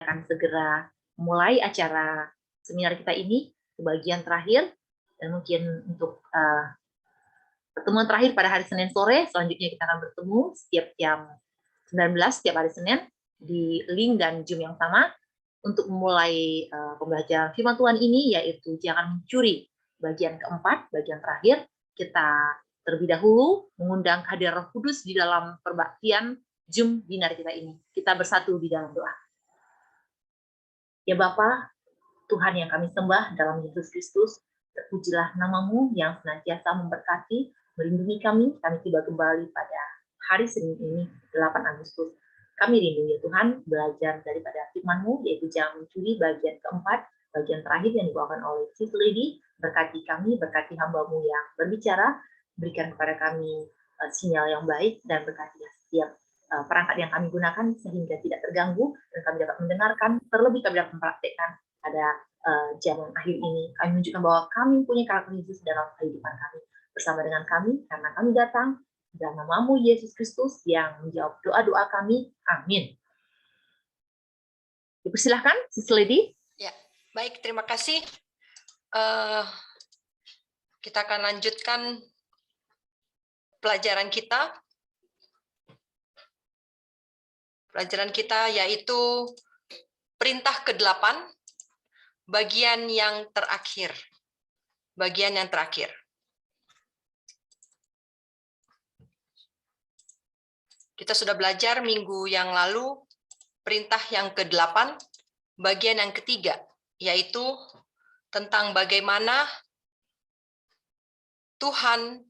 akan segera mulai acara seminar kita ini ke bagian terakhir, dan mungkin untuk pertemuan terakhir pada hari Senin sore. Selanjutnya kita akan bertemu setiap jam 19 setiap hari Senin di link dan Zoom yang sama untuk memulai pembelajaran firman Tuhan ini, yaitu jangan mencuri. Bagian keempat, bagian terakhir, kita terlebih dahulu mengundang kehadiran Roh Kudus di dalam perbaktian Zoom dinar kita ini. Kita bersatu di dalam doa. Ya Bapa, Tuhan yang kami sembah dalam Yesus Kristus, terpujilah namamu yang senantiasa memberkati, melindungi kami tiba kembali pada hari Senin ini, 8 Agustus. Kami rindu ya Tuhan, belajar daripada firman-Mu, yaitu jangan mencuri, bagian keempat, bagian terakhir yang dibawakan oleh Sis Lady. Berkati kami, berkati hamba-Mu yang berbicara, berikan kepada kami sinyal yang baik, dan berkati setiap perangkat yang kami gunakan sehingga tidak terganggu, dan kami dapat mendengarkan, terlebih kami dapat mempraktekkan pada zaman akhir ini. Kami menunjukkan bahwa kami punya karakter Yesus dalam kehidupan kami. Bersama dengan kami, karena kami datang dalam namamu Yesus Kristus yang menjawab doa-doa kami. Amin. Dipersilahkan, Sis Lady. Ya, baik, terima kasih. Kita akan lanjutkan pelajaran kita. Pelajaran kita yaitu perintah ke-8, bagian yang terakhir. Bagian yang terakhir. Kita sudah belajar minggu yang lalu perintah yang ke-8, bagian yang ketiga, yaitu tentang bagaimana Tuhan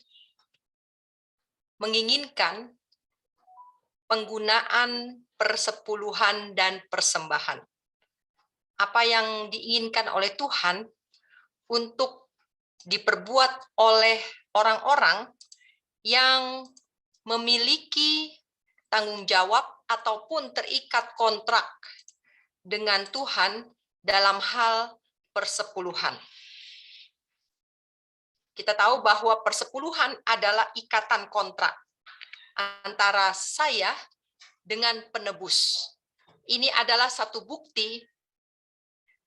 menginginkan penggunaan persepuluhan dan persembahan. Apa yang diinginkan oleh Tuhan untuk diperbuat oleh orang-orang yang memiliki tanggung jawab ataupun terikat kontrak dengan Tuhan dalam hal persepuluhan. Kita tahu bahwa persepuluhan adalah ikatan kontrak antara saya dengan penebus. Ini adalah satu bukti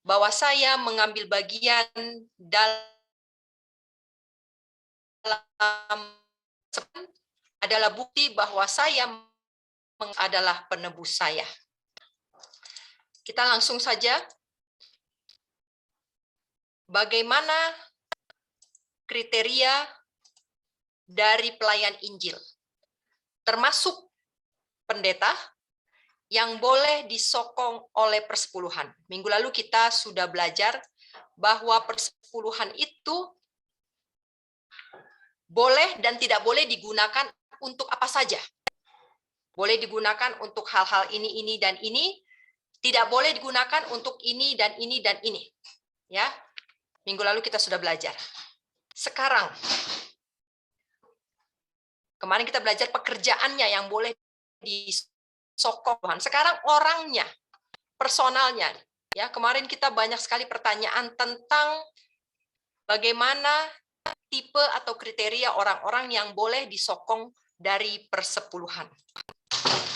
bahwa saya mengambil bagian dalam adalah bukti bahwa saya adalah penebus saya. Kita langsung saja. Bagaimana kriteria dari pelayan Injil, termasuk pendeta yang boleh disokong oleh persepuluhan. Minggu lalu kita sudah belajar bahwa persepuluhan itu boleh dan tidak boleh digunakan untuk apa saja. Boleh digunakan untuk hal-hal ini, dan ini. Tidak boleh digunakan untuk ini, dan ini, dan ini. Ya, minggu lalu kita sudah belajar. Sekarang, kemarin kita belajar pekerjaannya yang boleh disokong Tuhan. Sekarang orangnya, personalnya. Ya, kemarin kita banyak sekali pertanyaan tentang bagaimana tipe atau kriteria orang-orang yang boleh disokong dari persepuluhan.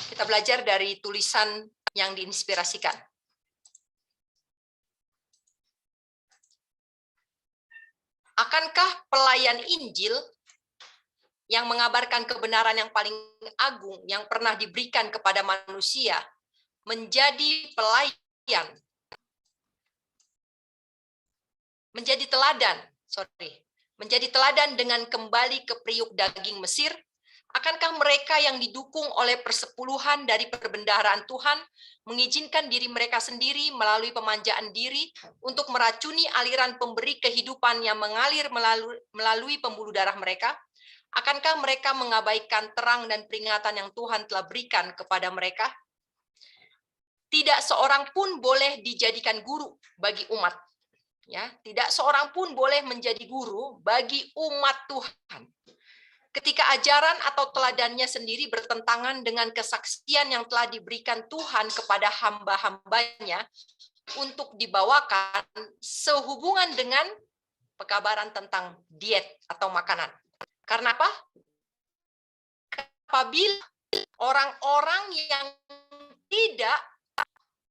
Kita belajar dari tulisan yang diinspirasikan. Akankah pelayan Injil yang mengabarkan kebenaran yang paling agung yang pernah diberikan kepada manusia menjadi pelayan, menjadi teladan dengan kembali ke periuk daging Mesir? Akankah mereka yang didukung oleh persepuluhan dari perbendaharaan Tuhan mengizinkan diri mereka sendiri melalui pemanjaan diri untuk meracuni aliran pemberi kehidupan yang mengalir melalui pembuluh darah mereka? Akankah mereka mengabaikan terang dan peringatan yang Tuhan telah berikan kepada mereka? Tidak seorang pun boleh dijadikan guru bagi umat. Ya, tidak seorang pun boleh menjadi guru bagi umat Tuhan. Ketika ajaran atau teladannya sendiri bertentangan dengan kesaksian yang telah diberikan Tuhan kepada hamba-hambanya untuk dibawakan sehubungan dengan pekabaran tentang diet atau makanan. Karena apa? Apabila orang-orang yang tidak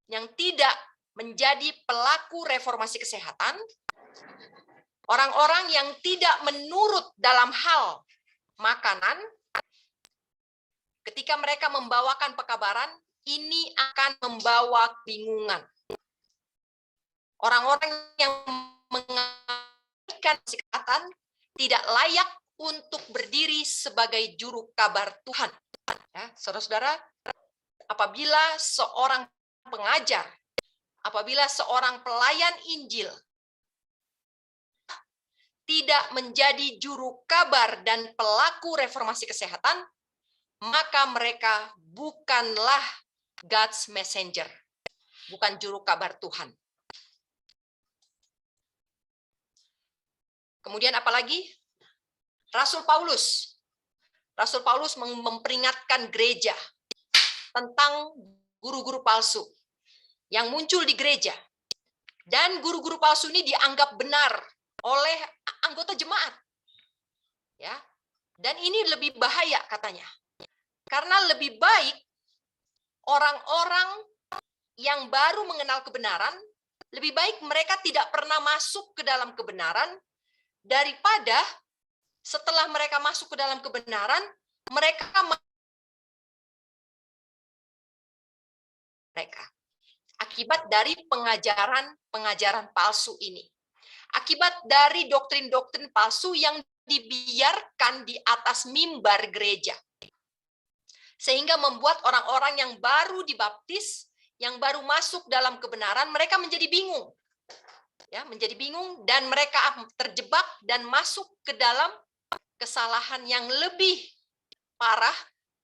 yang tidak menjadi pelaku reformasi kesehatan, orang-orang yang tidak menurut dalam hal makanan, ketika mereka membawakan pekabaran, ini akan membawa kebingungan. Orang-orang yang mengabaikan kesehatan tidak layak untuk berdiri sebagai juru kabar Tuhan. Ya, saudara-saudara, apabila seorang pengajar, apabila seorang pelayan Injil tidak menjadi juru kabar dan pelaku reformasi kesehatan, maka mereka bukanlah God's messenger, bukan juru kabar Tuhan. Kemudian apalagi? Rasul Paulus memperingatkan gereja tentang guru-guru palsu yang muncul di gereja. Dan guru-guru palsu ini dianggap benar oleh anggota jemaat. Ya. Dan ini lebih bahaya katanya. Karena lebih baik orang-orang yang baru mengenal kebenaran, lebih baik mereka tidak pernah masuk ke dalam kebenaran daripada setelah mereka masuk ke dalam kebenaran, mereka akibat dari pengajaran palsu ini. Akibat dari doktrin-doktrin palsu yang dibiarkan di atas mimbar gereja. Sehingga membuat orang-orang yang baru dibaptis, yang baru masuk dalam kebenaran, mereka menjadi bingung. Ya, menjadi bingung dan mereka terjebak dan masuk ke dalam kesalahan yang lebih parah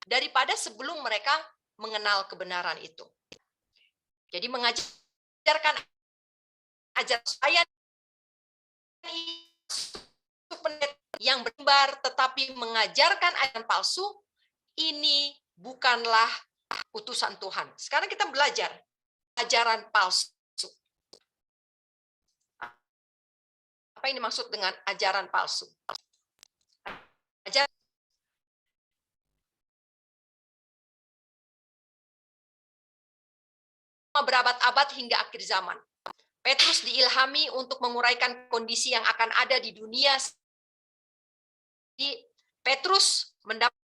daripada sebelum mereka mengenal kebenaran itu. Jadi mengajarkan ajaran saya yang bermimbar tetapi mengajarkan ajaran palsu, ini bukanlah utusan Tuhan. Sekarang kita belajar ajaran palsu. Apa yang dimaksud dengan ajaran palsu? Ajaran berabad-abad hingga akhir zaman. Petrus diilhami untuk menguraikan kondisi yang akan ada di dunia. Petrus mendapat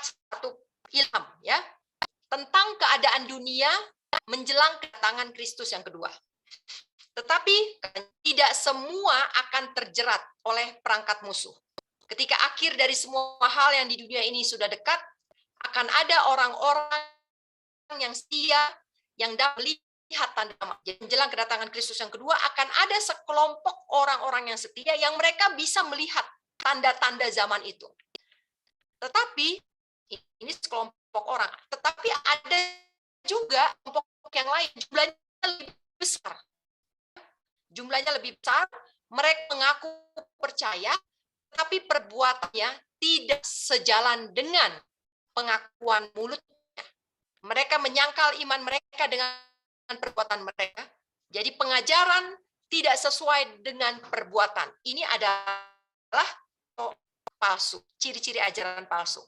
satu ilham ya tentang keadaan dunia menjelang kedatangan Kristus yang kedua. Tetapi tidak semua akan terjerat oleh perangkat musuh. Ketika akhir dari semua hal yang di dunia ini sudah dekat, akan ada orang-orang yang setia yang dapat melihat tanda. Jadi menjelang kedatangan Kristus yang kedua akan ada sekelompok orang-orang yang setia yang mereka bisa melihat tanda-tanda zaman itu. Tetapi ini sekelompok orang. Tetapi ada juga kelompok yang lain, jumlahnya lebih besar. Jumlahnya lebih besar, mereka mengaku percaya, tapi perbuatannya tidak sejalan dengan pengakuan mulutnya. Mereka menyangkal iman mereka dengan perbuatan mereka. Jadi pengajaran tidak sesuai dengan perbuatan. Ini adalah palsu, ciri-ciri ajaran palsu.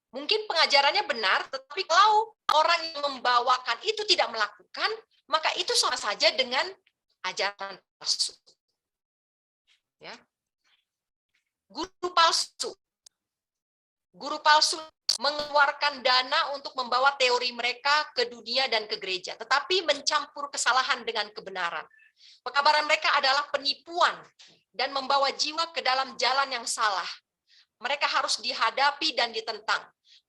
Mungkin pengajarannya benar, tetapi kalau orang yang membawakan itu tidak melakukan, maka itu sama saja dengan ajaran palsu. Ya. Guru palsu mengeluarkan dana untuk membawa teori mereka ke dunia dan ke gereja, tetapi mencampur kesalahan dengan kebenaran. Pekabaran mereka adalah penipuan dan membawa jiwa ke dalam jalan yang salah. Mereka harus dihadapi dan ditentang.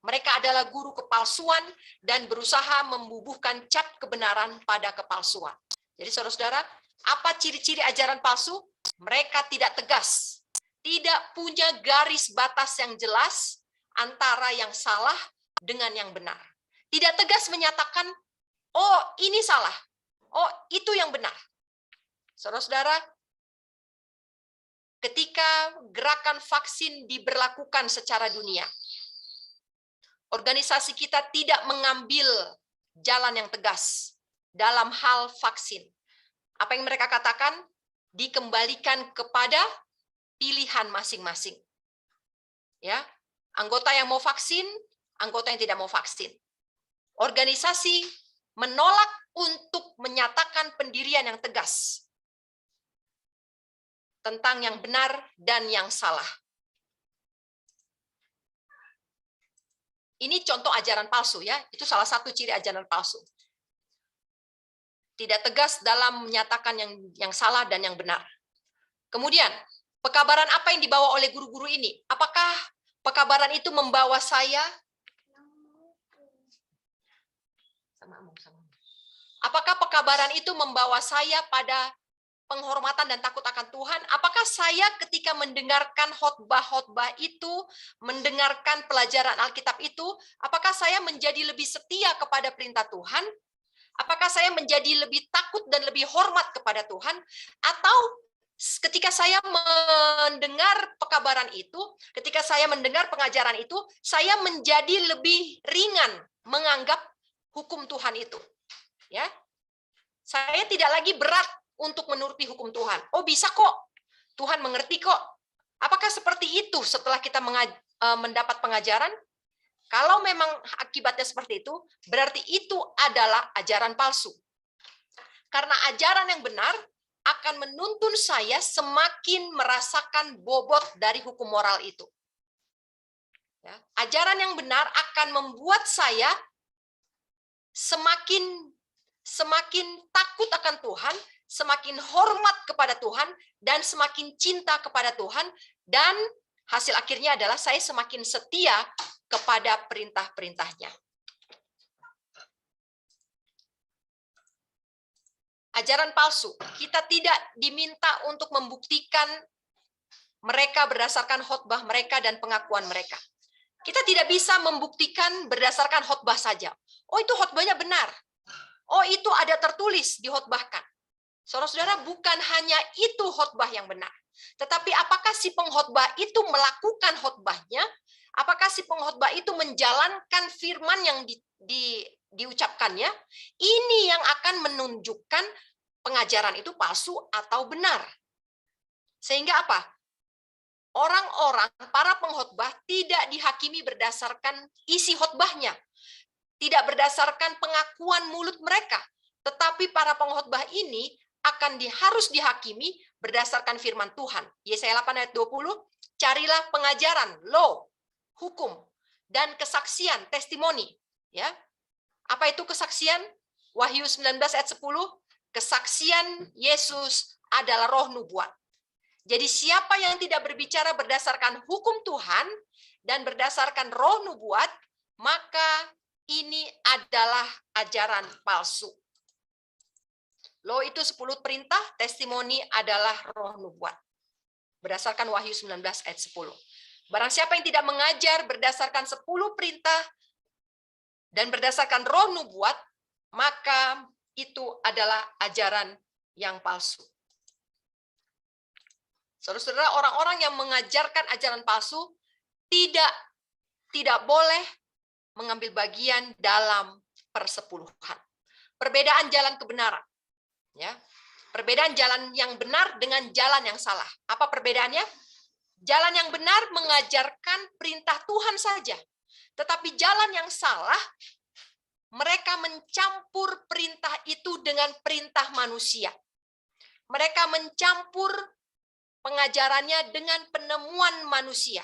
Mereka adalah guru kepalsuan dan berusaha membubuhkan cap kebenaran pada kepalsuan. Jadi saudara-saudara, apa ciri-ciri ajaran palsu? Mereka tidak tegas, tidak punya garis batas yang jelas antara yang salah dengan yang benar. Tidak tegas menyatakan, oh ini salah, oh itu yang benar. Saudara-saudara, ketika gerakan vaksin diberlakukan secara dunia, organisasi kita tidak mengambil jalan yang tegas dalam hal vaksin. Apa yang mereka katakan? Dikembalikan kepada pilihan masing-masing. Ya, Anggota yang mau vaksin, anggota yang tidak mau vaksin. Organisasi menolak untuk menyatakan pendirian yang tegas tentang yang benar dan yang salah. Ini contoh ajaran palsu ya, itu salah satu ciri ajaran palsu. Tidak tegas dalam menyatakan yang salah dan yang benar. Kemudian, pekabaran apa yang dibawa oleh guru-guru ini? Apakah pekabaran itu membawa saya Apakah pekabaran itu membawa saya pada penghormatan dan takut akan Tuhan? Apakah saya ketika mendengarkan khotbah-khotbah itu, mendengarkan pelajaran Alkitab itu, apakah saya menjadi lebih setia kepada perintah Tuhan? Apakah saya menjadi lebih takut dan lebih hormat kepada Tuhan? Atau ketika saya mendengar pekabaran itu, ketika saya mendengar pengajaran itu, saya menjadi lebih ringan menganggap hukum Tuhan itu. Ya, saya tidak lagi berat untuk menuruti hukum Tuhan. Oh, bisa kok. Tuhan mengerti kok. Apakah seperti itu setelah kita mendapat pengajaran? Kalau memang akibatnya seperti itu, berarti itu adalah ajaran palsu. Karena ajaran yang benar akan menuntun saya semakin merasakan bobot dari hukum moral itu. Ya, ajaran yang benar akan membuat saya semakin takut akan Tuhan, semakin hormat kepada Tuhan, dan semakin cinta kepada Tuhan, dan hasil akhirnya adalah saya semakin setia kepada perintah-perintahnya. Ajaran palsu, kita tidak diminta untuk membuktikan mereka berdasarkan khotbah mereka dan pengakuan mereka. Kita tidak bisa membuktikan berdasarkan khotbah saja. Oh, itu khotbahnya benar. Oh, itu ada tertulis dikhotbahkan. Saudara-saudara, bukan hanya itu khotbah yang benar. Tetapi apakah si pengkhotbah itu melakukan khotbahnya? Apakah si pengkhotbah itu menjalankan firman yang diucapkannya? Ini yang akan menunjukkan pengajaran itu palsu atau benar. Sehingga apa? Orang-orang, para pengkhotbah tidak dihakimi berdasarkan isi khotbahnya. Tidak berdasarkan pengakuan mulut mereka, tetapi para pengkhotbah ini harus dihakimi berdasarkan firman Tuhan. Yesaya 8 ayat 20, carilah pengajaran, law, hukum, dan kesaksian, testimoni. Ya, apa itu kesaksian? Wahyu 19 ayat 10, kesaksian Yesus adalah roh nubuat. Jadi siapa yang tidak berbicara berdasarkan hukum Tuhan dan berdasarkan roh nubuat, maka ini adalah ajaran palsu. Law itu 10 perintah, testimoni adalah roh nubuat. Berdasarkan Wahyu 19 ayat 10. Barang siapa yang tidak mengajar berdasarkan 10 perintah dan berdasarkan roh nubuat, maka itu adalah ajaran yang palsu. Saudara-saudara, orang-orang yang mengajarkan ajaran palsu tidak boleh mengambil bagian dalam persepuluhan. Perbedaan jalan kebenaran. Ya. Perbedaan jalan yang benar dengan jalan yang salah. Apa perbedaannya? Jalan yang benar mengajarkan perintah Tuhan saja. Tetapi jalan yang salah, mereka mencampur perintah itu dengan perintah manusia. Mereka mencampur pengajarannya dengan penemuan manusia,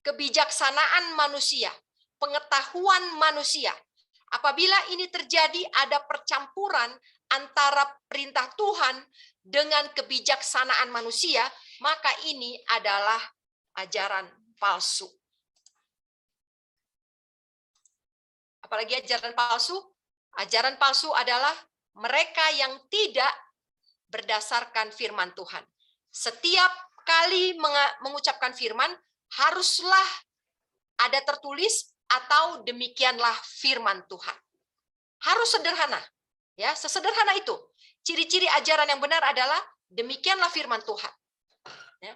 kebijaksanaan manusia, pengetahuan manusia. Apabila ini terjadi, ada percampuran antara perintah Tuhan dengan kebijaksanaan manusia, maka ini adalah ajaran palsu. Apalagi ajaran palsu? Ajaran palsu adalah mereka yang tidak berdasarkan firman Tuhan. Setiap kali mengucapkan firman, haruslah ada tertulis atau demikianlah firman Tuhan. Harus sederhana. Ya, sesederhana itu. Ciri-ciri ajaran yang benar adalah demikianlah firman Tuhan. Ya.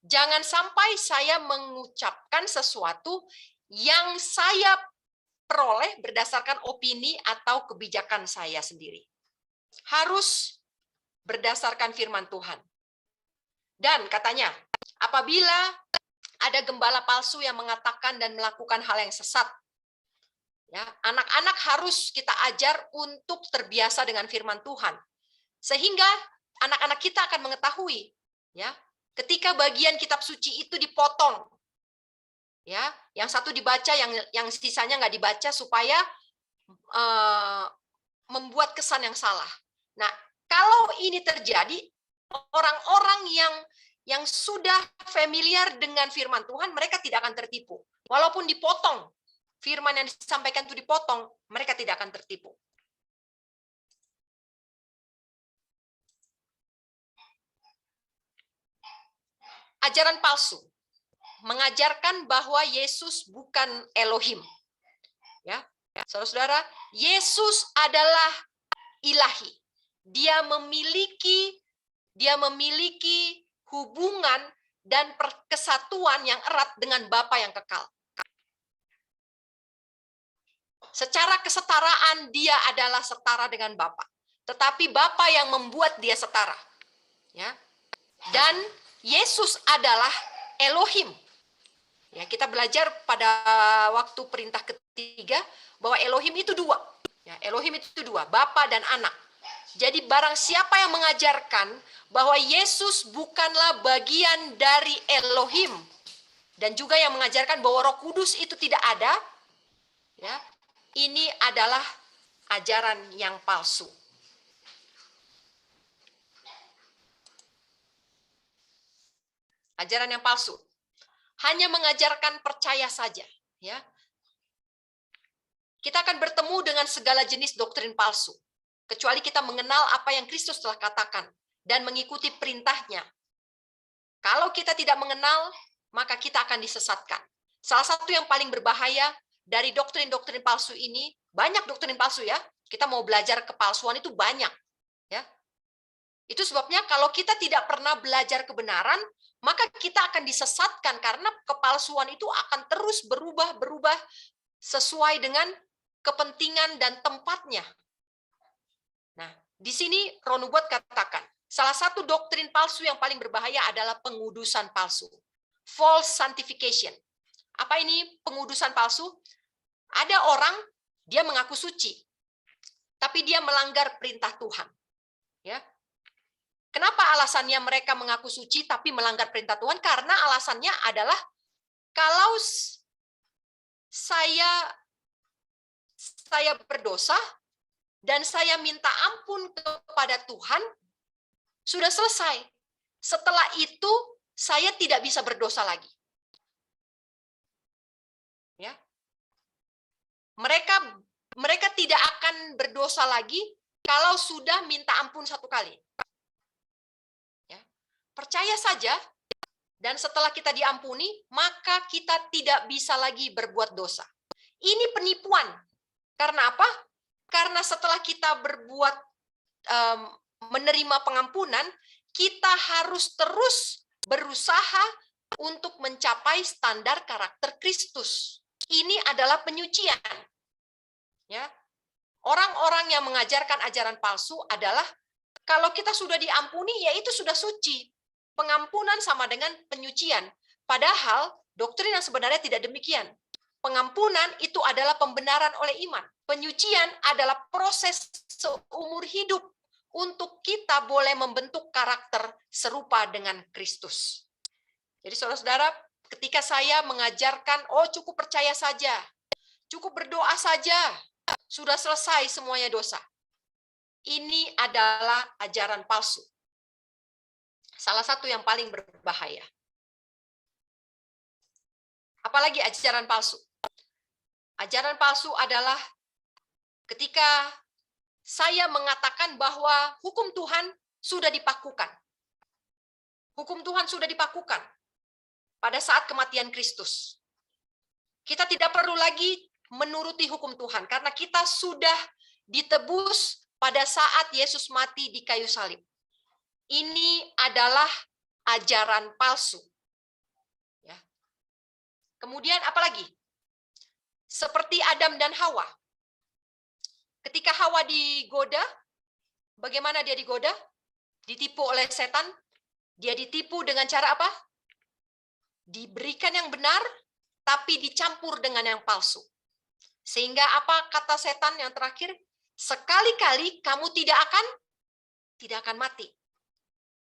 Jangan sampai saya mengucapkan sesuatu yang saya peroleh berdasarkan opini atau kebijakan saya sendiri. Harus berdasarkan firman Tuhan. Dan katanya, apabila Ada gembala palsu yang mengatakan dan melakukan hal yang sesat. Ya, anak-anak harus kita ajar untuk terbiasa dengan firman Tuhan. Sehingga anak-anak kita akan mengetahui, ya, ketika bagian kitab suci itu dipotong, ya, yang satu dibaca, yang sisanya nggak dibaca supaya membuat kesan yang salah. Nah, kalau ini terjadi, orang-orang yang sudah familiar dengan firman Tuhan, mereka tidak akan tertipu. Walaupun dipotong, firman yang disampaikan itu dipotong, mereka tidak akan tertipu. Ajaran palsu mengajarkan bahwa Yesus bukan Elohim. Ya, saudara-saudara, Yesus adalah ilahi. Dia memiliki hubungan dan kesatuan yang erat dengan Bapa yang kekal. Secara kesetaraan dia adalah setara dengan Bapa. Tetapi Bapa yang membuat dia setara. Ya. Dan Yesus adalah Elohim. Ya, kita belajar pada waktu perintah ketiga bahwa Elohim itu dua. Ya, Elohim itu dua, Bapa dan Anak. Jadi barang siapa yang mengajarkan bahwa Yesus bukanlah bagian dari Elohim dan juga yang mengajarkan bahwa Roh Kudus itu tidak ada, ya, ini adalah ajaran yang palsu. Ajaran yang palsu. Hanya mengajarkan percaya saja, ya. Kita akan bertemu dengan segala jenis doktrin palsu, kecuali kita mengenal apa yang Kristus telah katakan dan mengikuti perintahnya. Kalau kita tidak mengenal, maka kita akan disesatkan. Salah satu yang paling berbahaya dari doktrin-doktrin palsu ini, banyak doktrin palsu ya, kita mau belajar kepalsuan itu banyak. Ya. Itu sebabnya kalau kita tidak pernah belajar kebenaran, maka kita akan disesatkan karena kepalsuan itu akan terus berubah-berubah sesuai dengan kepentingan dan tempatnya. Nah, di sini Roh Nubuat katakan, salah satu doktrin palsu yang paling berbahaya adalah pengudusan palsu. False sanctification. Apa ini pengudusan palsu? Ada orang, dia mengaku suci, tapi dia melanggar perintah Tuhan. Ya. Kenapa alasannya mereka mengaku suci tapi melanggar perintah Tuhan? Karena alasannya adalah kalau saya berdosa dan saya minta ampun kepada Tuhan, sudah selesai. Setelah itu saya tidak bisa berdosa lagi. Ya. Mereka tidak akan berdosa lagi kalau sudah minta ampun satu kali. Percaya saja, dan setelah kita diampuni, maka kita tidak bisa lagi berbuat dosa. Ini penipuan. Karena apa? Karena setelah kita menerima pengampunan, kita harus terus berusaha untuk mencapai standar karakter Kristus. Ini adalah penyucian. Ya. Orang-orang yang mengajarkan ajaran palsu adalah kalau kita sudah diampuni, ya itu sudah suci. Pengampunan sama dengan penyucian. Padahal doktrin yang sebenarnya tidak demikian. Pengampunan itu adalah pembenaran oleh iman. Penyucian adalah proses seumur hidup untuk kita boleh membentuk karakter serupa dengan Kristus. Jadi saudara-saudara, ketika saya mengajarkan, oh cukup percaya saja, cukup berdoa saja, sudah selesai semuanya dosa. Ini adalah ajaran palsu. Salah satu yang paling berbahaya. Apalagi ajaran palsu? Ajaran palsu adalah ketika saya mengatakan bahwa hukum Tuhan sudah dipakukan. Hukum Tuhan sudah dipakukan pada saat kematian Kristus. Kita tidak perlu lagi menuruti hukum Tuhan karena kita sudah ditebus pada saat Yesus mati di kayu salib. Ini adalah ajaran palsu. Ya. Kemudian apalagi? Seperti Adam dan Hawa. Ketika Hawa digoda, bagaimana dia digoda? Ditipu oleh setan. Dia ditipu dengan cara apa? diberikan yang benar, tapi dicampur dengan yang palsu. Sehingga apa kata setan yang terakhir? Sekali-kali kamu tidak akan mati.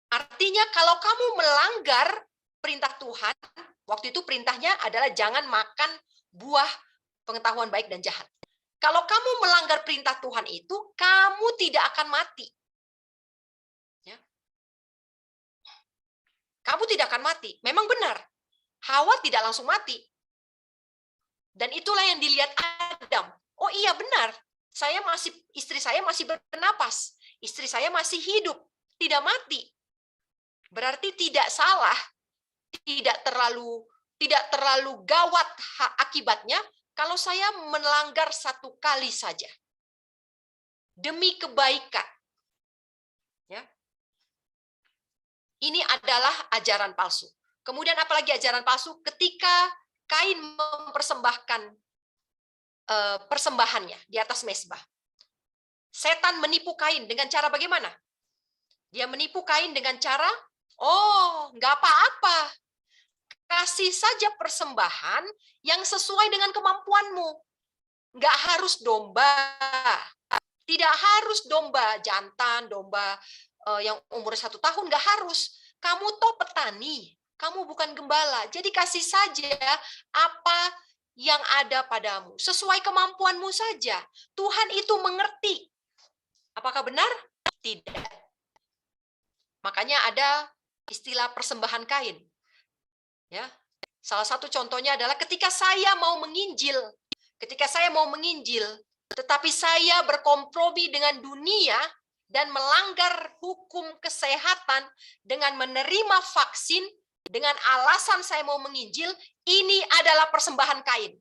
Artinya kalau kamu melanggar perintah Tuhan, waktu itu perintahnya adalah jangan makan buah pengetahuan baik dan jahat. Kalau kamu melanggar perintah Tuhan itu, kamu tidak akan mati. Ya. Kamu tidak akan mati. Memang benar. Hawa tidak langsung mati. Dan itulah yang dilihat Adam. Oh iya benar. Istri saya masih bernapas. Istri saya masih hidup, tidak mati. Berarti tidak salah, tidak terlalu gawat akibatnya kalau saya melanggar satu kali saja. Demi kebaikan. Ya. Ini adalah ajaran palsu. Kemudian apalagi ajaran palsu ketika Kain mempersembahkan persembahannya di atas mezbah. Setan menipu Kain dengan cara bagaimana? Dia menipu Kain dengan cara, oh, nggak apa-apa. Kasih saja persembahan yang sesuai dengan kemampuanmu. Nggak harus domba. Tidak harus domba jantan, domba yang umur 1 tahun, nggak harus. Kamu toh petani, kamu bukan gembala. Jadi kasih saja apa yang ada padamu. Sesuai kemampuanmu saja. Tuhan itu mengerti. Apakah benar? Tidak. Makanya ada istilah persembahan Kain. Ya. Salah satu contohnya adalah ketika saya mau menginjil, tetapi saya berkompromi dengan dunia dan melanggar hukum kesehatan dengan menerima vaksin dengan alasan saya mau menginjil, ini adalah persembahan Kain.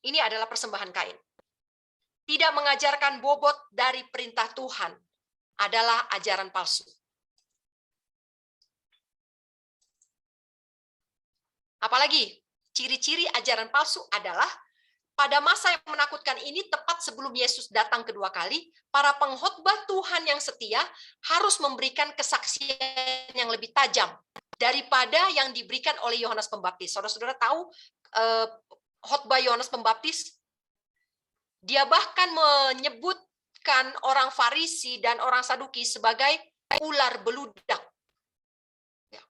Ini adalah persembahan Kain. Tidak mengajarkan bobot dari perintah Tuhan adalah ajaran palsu. Apalagi ciri-ciri ajaran palsu adalah pada masa yang menakutkan ini, tepat sebelum Yesus datang kedua kali, para pengkhotbah Tuhan yang setia harus memberikan kesaksian yang lebih tajam daripada yang diberikan oleh Yohanes Pembaptis. Saudara-saudara tahu khotbah Yohanes Pembaptis, dia bahkan menyebutkan orang Farisi dan orang Saduki sebagai ular beludak. Ya.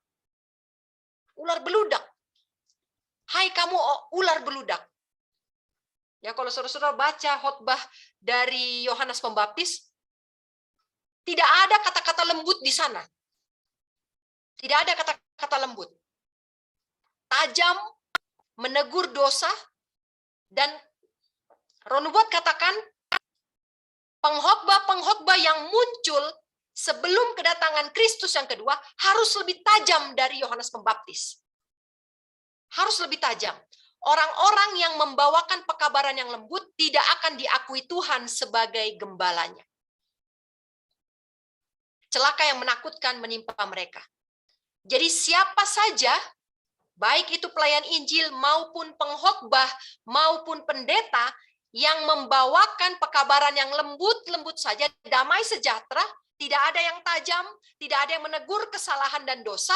Ular beludak. Hai kamu ular beludak. Ya, kalau saudara-saudara baca khotbah dari Yohanes Pembaptis, tidak ada kata-kata lembut di sana. Tidak ada kata-kata lembut. Tajam, menegur dosa, dan Roh Nubuat katakan, pengkhotbah-pengkhotbah yang muncul sebelum kedatangan Kristus yang kedua harus lebih tajam dari Yohanes Pembaptis. Harus lebih tajam. Orang-orang yang membawakan pekabaran yang lembut tidak akan diakui Tuhan sebagai gembalanya. Celaka yang menakutkan menimpa mereka. Jadi siapa saja, baik itu pelayan Injil maupun pengkhotbah maupun pendeta yang membawakan pekabaran yang lembut-lembut saja, damai sejahtera, tidak ada yang tajam, tidak ada yang menegur kesalahan dan dosa,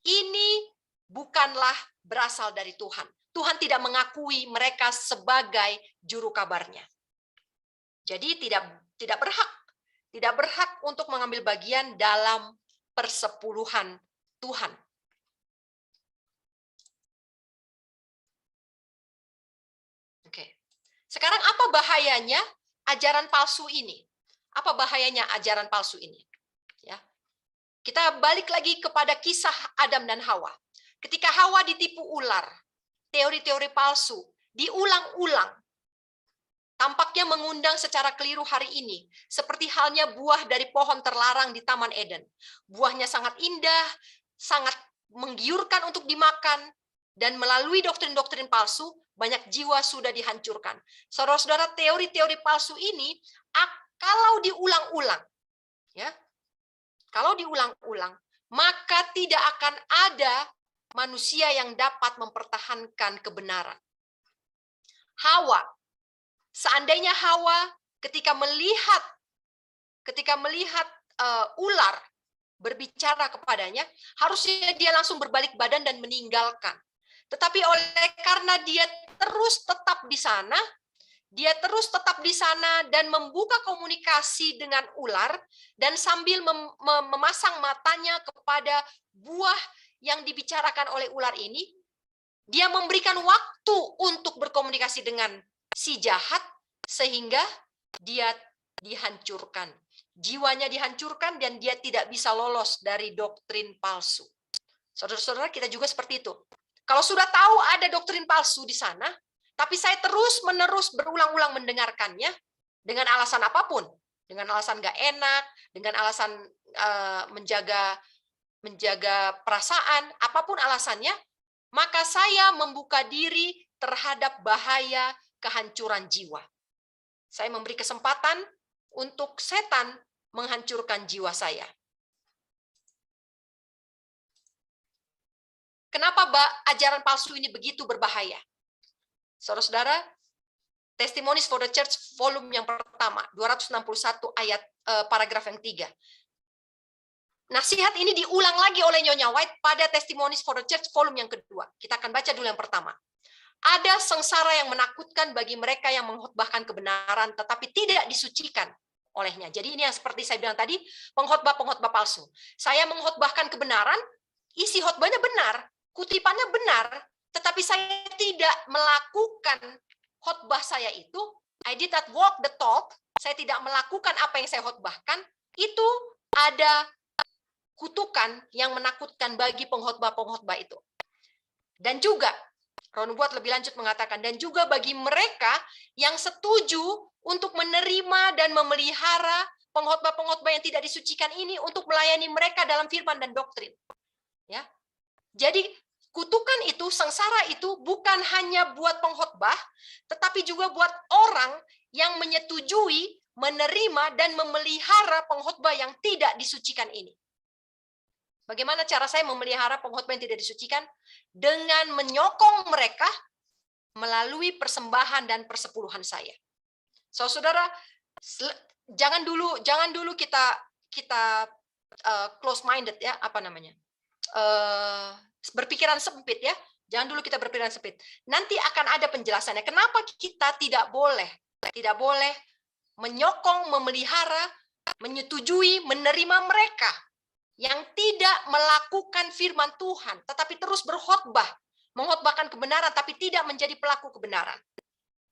ini bukanlah berasal dari Tuhan. Tuhan tidak mengakui mereka sebagai juru kabarnya. Jadi tidak berhak untuk mengambil bagian dalam persepuluhan Tuhan. Oke. Sekarang apa bahayanya ajaran palsu ini? Apa bahayanya ajaran palsu ini? Ya. Kita balik lagi kepada kisah Adam dan Hawa. Ketika Hawa ditipu ular, teori-teori palsu diulang-ulang. Tampaknya mengundang secara keliru hari ini, seperti halnya buah dari pohon terlarang di Taman Eden. Buahnya sangat indah, sangat menggiurkan untuk dimakan, dan melalui doktrin-doktrin palsu, banyak jiwa sudah dihancurkan. Saudara-saudara, teori-teori palsu ini, kalau diulang-ulang, ya, kalau diulang-ulang, maka tidak akan ada manusia yang dapat mempertahankan kebenaran. Hawa, seandainya Hawa ketika melihat ular berbicara kepadanya, harusnya dia langsung berbalik badan dan meninggalkan. Tetapi oleh karena dia terus tetap di sana, dan membuka komunikasi dengan ular, dan sambil memasang matanya kepada buah yang dibicarakan oleh ular ini, dia memberikan waktu untuk berkomunikasi dengan si jahat, sehingga dia dihancurkan. Jiwanya dihancurkan dan dia tidak bisa lolos dari doktrin palsu. Saudara-saudara, kita juga seperti itu. Kalau sudah tahu ada doktrin palsu di sana, tapi saya terus-menerus berulang-ulang mendengarkannya dengan alasan apapun, dengan alasan nggak enak, dengan alasan menjaga perasaan, apapun alasannya, maka saya membuka diri terhadap bahaya kehancuran jiwa. Saya memberi kesempatan untuk setan menghancurkan jiwa saya. Kenapa ajaran palsu ini begitu berbahaya? Saudara-saudara, Testimonies for the Church volume yang pertama, 261 ayat paragraf yang 3. Nasihat ini diulang lagi oleh Nyonya White pada Testimonies for the Church volume yang kedua. Kita akan baca dulu yang pertama. Ada sengsara yang menakutkan bagi mereka yang mengkhotbahkan kebenaran tetapi tidak disucikan olehnya. Jadi ini yang seperti saya bilang tadi, pengkhotbah palsu. Saya mengkhotbahkan kebenaran, isi khotbahnya benar, kutipannya benar, tetapi saya tidak melakukan khotbah saya itu. I did not walk the talk. Saya tidak melakukan apa yang saya khotbahkan. Itu ada kutukan yang menakutkan bagi pengkhotbah itu. Dan juga Ron Watt lebih lanjut mengatakan, dan juga bagi mereka yang setuju untuk menerima dan memelihara pengkhotbah yang tidak disucikan ini untuk melayani mereka dalam firman dan doktrin. Ya. Jadi kutukan itu, sengsara itu bukan hanya buat pengkhotbah, tetapi juga buat orang yang menyetujui, menerima dan memelihara pengkhotbah yang tidak disucikan ini. Bagaimana cara saya memelihara pengkhotbah yang tidak disucikan? Dengan menyokong mereka melalui persembahan dan persepuluhan saya. Saudara, jangan dulu kita close minded ya, berpikiran sempit ya. Jangan dulu kita berpikiran sempit. Nanti akan ada penjelasannya. Kenapa kita tidak boleh menyokong, memelihara, menyetujui, menerima mereka yang tidak melakukan firman Tuhan, tetapi terus berkhotbah, mengkhotbahkan kebenaran, tapi tidak menjadi pelaku kebenaran.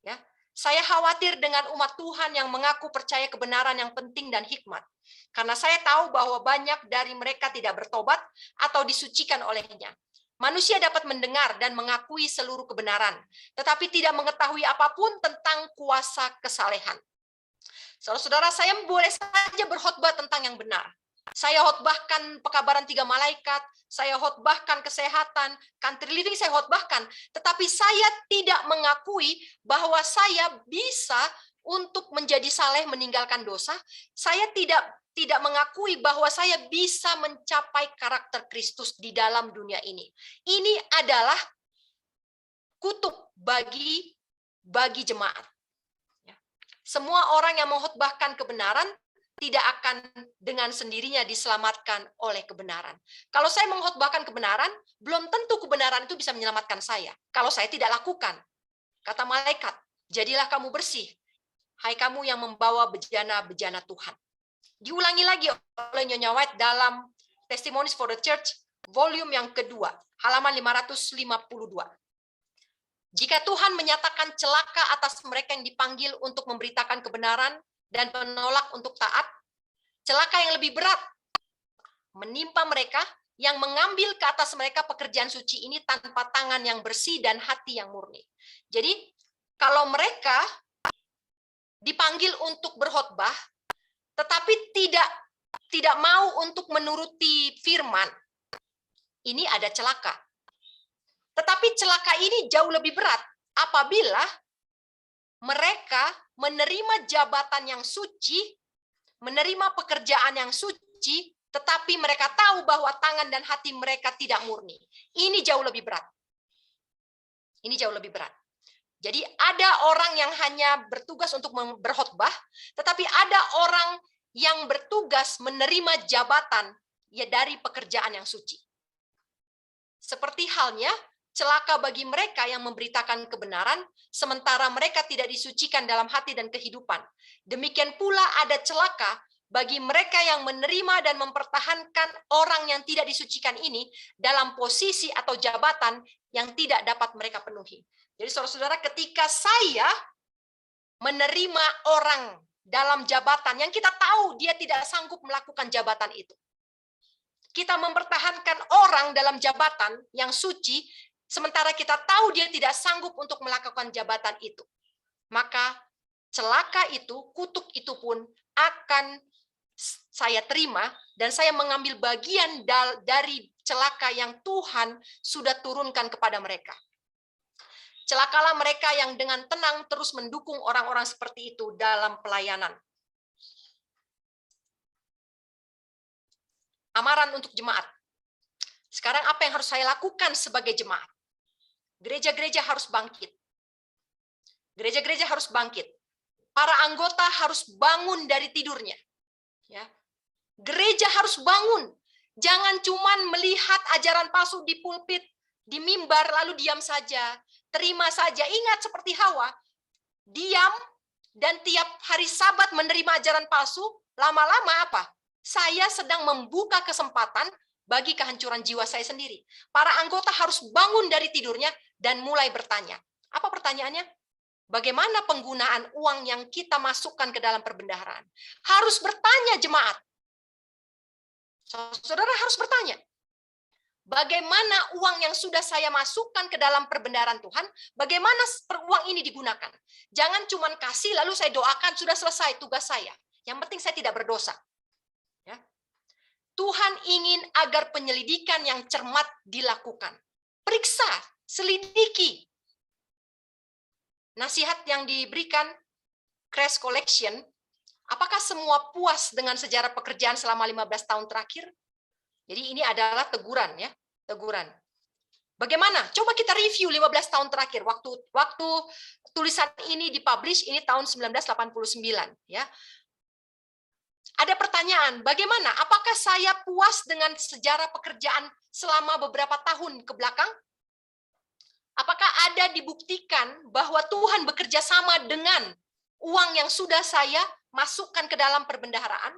Ya, saya khawatir dengan umat Tuhan yang mengaku percaya kebenaran yang penting dan hikmat, karena saya tahu bahwa banyak dari mereka tidak bertobat atau disucikan olehnya. Manusia dapat mendengar dan mengakui seluruh kebenaran, tetapi tidak mengetahui apapun tentang kuasa kesalehan. Saudara-saudara, saya boleh saja berkhotbah tentang yang benar. Saya khotbahkan pekabaran 3 malaikat, saya khotbahkan kesehatan, country living saya khotbahkan, tetapi saya tidak mengakui bahwa saya bisa untuk menjadi saleh meninggalkan dosa. Saya tidak mengakui bahwa saya bisa mencapai karakter Kristus di dalam dunia ini. Ini adalah kutuk bagi jemaat. Semua orang yang mengkhotbahkan kebenaran tidak akan dengan sendirinya diselamatkan oleh kebenaran. Kalau saya mengkhotbahkan kebenaran, belum tentu kebenaran itu bisa menyelamatkan saya. Kalau saya tidak lakukan, kata malaikat, jadilah kamu bersih, hai kamu yang membawa bejana-bejana Tuhan. Diulangi lagi oleh Nyonya White dalam Testimonies for the Church, volume yang kedua, halaman 552. Jika Tuhan menyatakan celaka atas mereka yang dipanggil untuk memberitakan kebenaran dan menolak untuk taat, celaka yang lebih berat menimpa mereka yang mengambil ke atas mereka pekerjaan suci ini tanpa tangan yang bersih dan hati yang murni. Jadi, kalau mereka dipanggil untuk berkhotbah, tetapi tidak mau untuk menuruti firman, ini ada celaka. Tetapi celaka ini jauh lebih berat apabila mereka menerima jabatan yang suci, menerima pekerjaan yang suci, tetapi mereka tahu bahwa tangan dan hati mereka tidak murni. Ini jauh lebih berat. Ini jauh lebih berat. Jadi ada orang yang hanya bertugas untuk berkhotbah, tetapi ada orang yang bertugas menerima jabatan ya dari pekerjaan yang suci. Seperti halnya celaka bagi mereka yang memberitakan kebenaran, sementara mereka tidak disucikan dalam hati dan kehidupan. Demikian pula ada celaka bagi mereka yang menerima dan mempertahankan orang yang tidak disucikan ini dalam posisi atau jabatan yang tidak dapat mereka penuhi. Jadi saudara-saudara, ketika saya menerima orang dalam jabatan yang kita tahu dia tidak sanggup melakukan jabatan itu, kita mempertahankan orang dalam jabatan yang suci, sementara kita tahu dia tidak sanggup untuk melakukan jabatan itu, maka celaka itu, kutuk itu pun akan saya terima, dan saya mengambil bagian dari celaka yang Tuhan sudah turunkan kepada mereka. Celakalah mereka yang dengan tenang terus mendukung orang-orang seperti itu dalam pelayanan. Amaran untuk jemaat. Sekarang apa yang harus saya lakukan sebagai jemaat? Gereja-gereja harus bangkit. Gereja-gereja harus bangkit. Para anggota harus bangun dari tidurnya. Ya. Gereja harus bangun. Jangan cuman melihat ajaran palsu di pulpit, di mimbar, lalu diam saja. Terima saja. Ingat seperti Hawa. Diam dan tiap hari Sabat menerima ajaran palsu. Lama-lama apa? Saya sedang membuka kesempatan bagi kehancuran jiwa saya sendiri. Para anggota harus bangun dari tidurnya dan mulai bertanya. Apa pertanyaannya? Bagaimana penggunaan uang yang kita masukkan ke dalam perbendaharaan? Harus bertanya jemaat. Saudara harus bertanya. Bagaimana uang yang sudah saya masukkan ke dalam perbendaharaan Tuhan, bagaimana uang ini digunakan? Jangan cuma kasih lalu saya doakan sudah selesai tugas saya. Yang penting saya tidak berdosa. Ya. Tuhan ingin agar penyelidikan yang cermat dilakukan. Periksa, selidiki. Nasihat yang diberikan Crash Collection, apakah semua puas dengan sejarah pekerjaan selama 15 tahun terakhir? Jadi ini adalah teguran ya, teguran. Bagaimana? Coba kita review 15 tahun terakhir. Waktu tulisan ini dipublish ini tahun 1989 ya. Ada pertanyaan, bagaimana? Apakah saya puas dengan sejarah pekerjaan selama beberapa tahun ke belakang? Apakah ada dibuktikan bahwa Tuhan bekerja sama dengan uang yang sudah saya masukkan ke dalam perbendaharaan?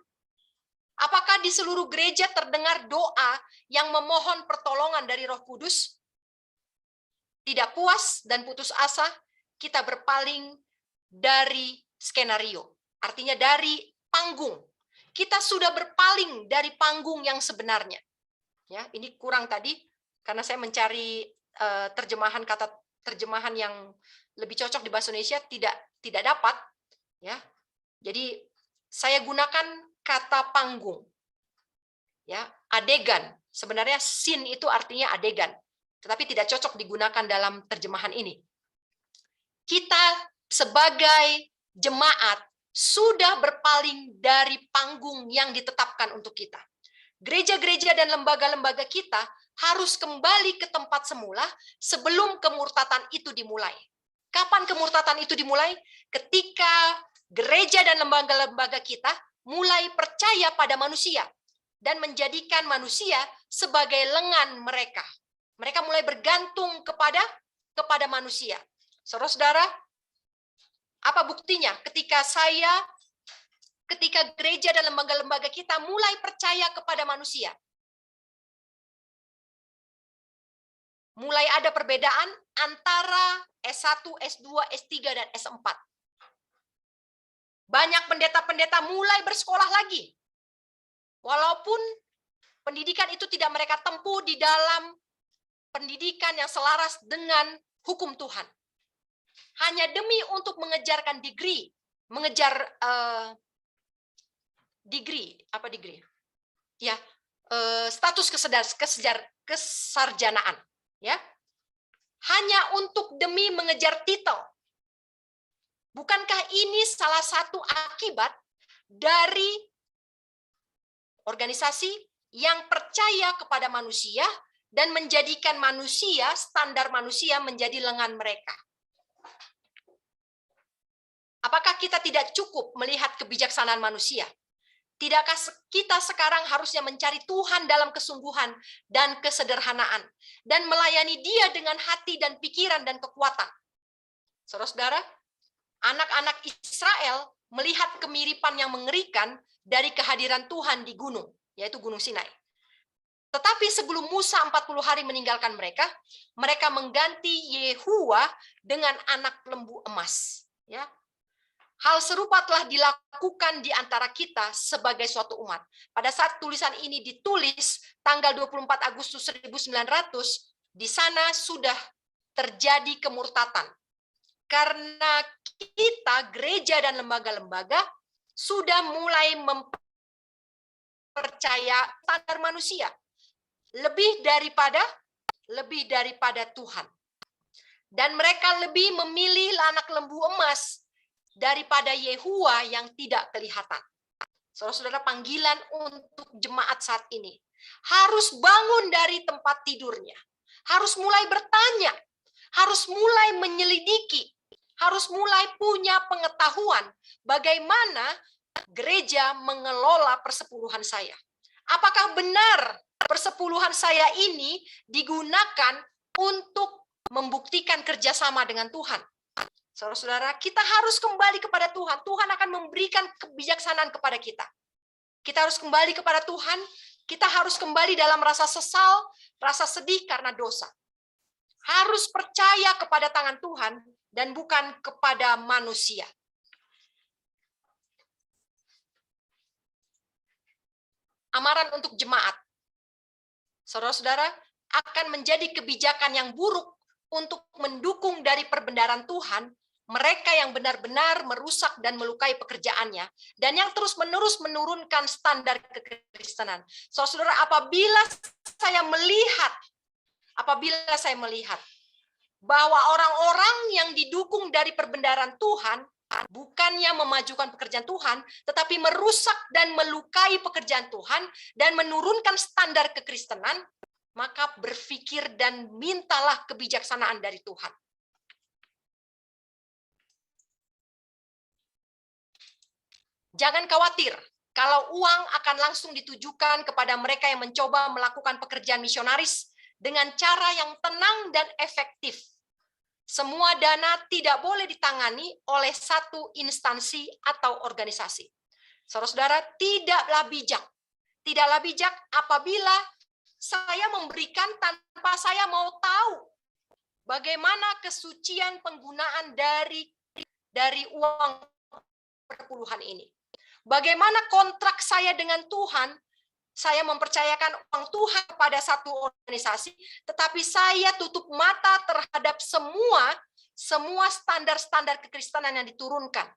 Apakah di seluruh gereja terdengar doa yang memohon pertolongan dari Roh Kudus? Tidak puas dan putus asa, kita berpaling dari skenario. Artinya dari panggung. Kita sudah berpaling dari panggung yang sebenarnya. Ya, ini kurang tadi karena saya mencari terjemahan yang lebih cocok di bahasa Indonesia tidak dapat ya. Jadi saya gunakan kata panggung. Ya, adegan. Sebenarnya scene itu artinya adegan, tetapi tidak cocok digunakan dalam terjemahan ini. Kita sebagai jemaat sudah berpaling dari panggung yang ditetapkan untuk kita. Gereja-gereja dan lembaga-lembaga kita harus kembali ke tempat semula sebelum kemurtatan itu dimulai. Kapan kemurtatan itu dimulai? Ketika gereja dan lembaga-lembaga kita mulai percaya pada manusia dan menjadikan manusia sebagai lengan mereka. Mereka mulai bergantung kepada manusia. Saudara-saudara, apa buktinya? Ketika gereja dan lembaga-lembaga kita mulai percaya kepada manusia, mulai ada perbedaan antara S1, S2, S3, dan S4. Banyak pendeta-pendeta mulai bersekolah lagi. Walaupun pendidikan itu tidak mereka tempuh di dalam pendidikan yang selaras dengan hukum Tuhan. Hanya demi untuk mengejarkan degree, status kesarjanaan. Ya, hanya untuk demi mengejar titel. Bukankah ini salah satu akibat dari organisasi yang percaya kepada manusia dan menjadikan manusia, standar manusia menjadi lengan mereka? Apakah kita tidak cukup melihat kebijaksanaan manusia? Tidakkah kita sekarang harusnya mencari Tuhan dalam kesungguhan dan kesederhanaan dan melayani Dia dengan hati dan pikiran dan kekuatan? Saudara-saudara, anak-anak Israel melihat kemiripan yang mengerikan dari kehadiran Tuhan di gunung, yaitu Gunung Sinai. Tetapi sebelum Musa 40 hari meninggalkan mereka, mereka mengganti Yehua dengan anak lembu emas. Ya, hal serupa telah dilakukan di antara kita sebagai suatu umat. Pada saat tulisan ini ditulis tanggal 24 Agustus 1900, di sana sudah terjadi kemurtatan. Karena kita, gereja dan lembaga-lembaga, sudah mulai mempercaya standar manusia lebih daripada Tuhan. Dan mereka lebih memilih anak lembu emas daripada Yehua yang tidak kelihatan. Saudara-saudara, panggilan untuk jemaat saat ini harus bangun dari tempat tidurnya, harus mulai bertanya, harus mulai menyelidiki, harus mulai punya pengetahuan bagaimana gereja mengelola persepuluhan saya. Apakah benar persepuluhan saya ini digunakan untuk membuktikan kerjasama dengan Tuhan? Saudara-saudara, kita harus kembali kepada Tuhan. Tuhan akan memberikan kebijaksanaan kepada kita. Kita harus kembali kepada Tuhan. Kita harus kembali dalam rasa sesal, rasa sedih karena dosa. Harus percaya kepada tangan Tuhan dan bukan kepada manusia. Amaran untuk jemaat. Saudara-saudara, akan menjadi kebijakan yang buruk untuk mendukung dari perbendaharaan Tuhan mereka yang benar-benar merusak dan melukai pekerjaannya dan yang terus-menerus menurunkan standar kekristenan. Saudara-saudara, apabila saya melihat bahwa orang-orang yang didukung dari perbendaharaan Tuhan bukannya memajukan pekerjaan Tuhan, tetapi merusak dan melukai pekerjaan Tuhan dan menurunkan standar kekristenan, maka berpikir dan mintalah kebijaksanaan dari Tuhan. Jangan khawatir kalau uang akan langsung ditujukan kepada mereka yang mencoba melakukan pekerjaan misionaris dengan cara yang tenang dan efektif. Semua dana tidak boleh ditangani oleh satu instansi atau organisasi. Saudara-saudara, tidaklah bijak apabila saya memberikan tanpa saya mau tahu bagaimana kesucian penggunaan dari uang perpuluhan ini. Bagaimana kontrak saya dengan Tuhan? Saya mempercayakan uang Tuhan kepada satu organisasi, tetapi saya tutup mata terhadap semua standar-standar kekristenan yang diturunkan.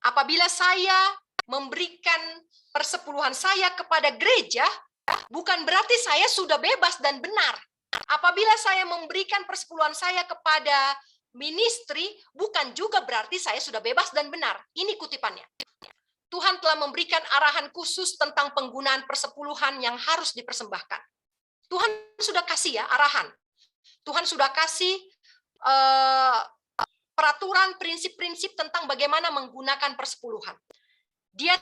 Apabila saya memberikan persepuluhan saya kepada gereja, bukan berarti saya sudah bebas dan benar. Apabila saya memberikan persepuluhan saya kepada ministry, bukan juga berarti saya sudah bebas dan benar. Ini kutipannya. Tuhan telah memberikan arahan khusus tentang penggunaan persepuluhan yang harus dipersembahkan. Tuhan sudah kasih ya arahan. Tuhan sudah kasih peraturan, prinsip-prinsip tentang bagaimana menggunakan persepuluhan. Dia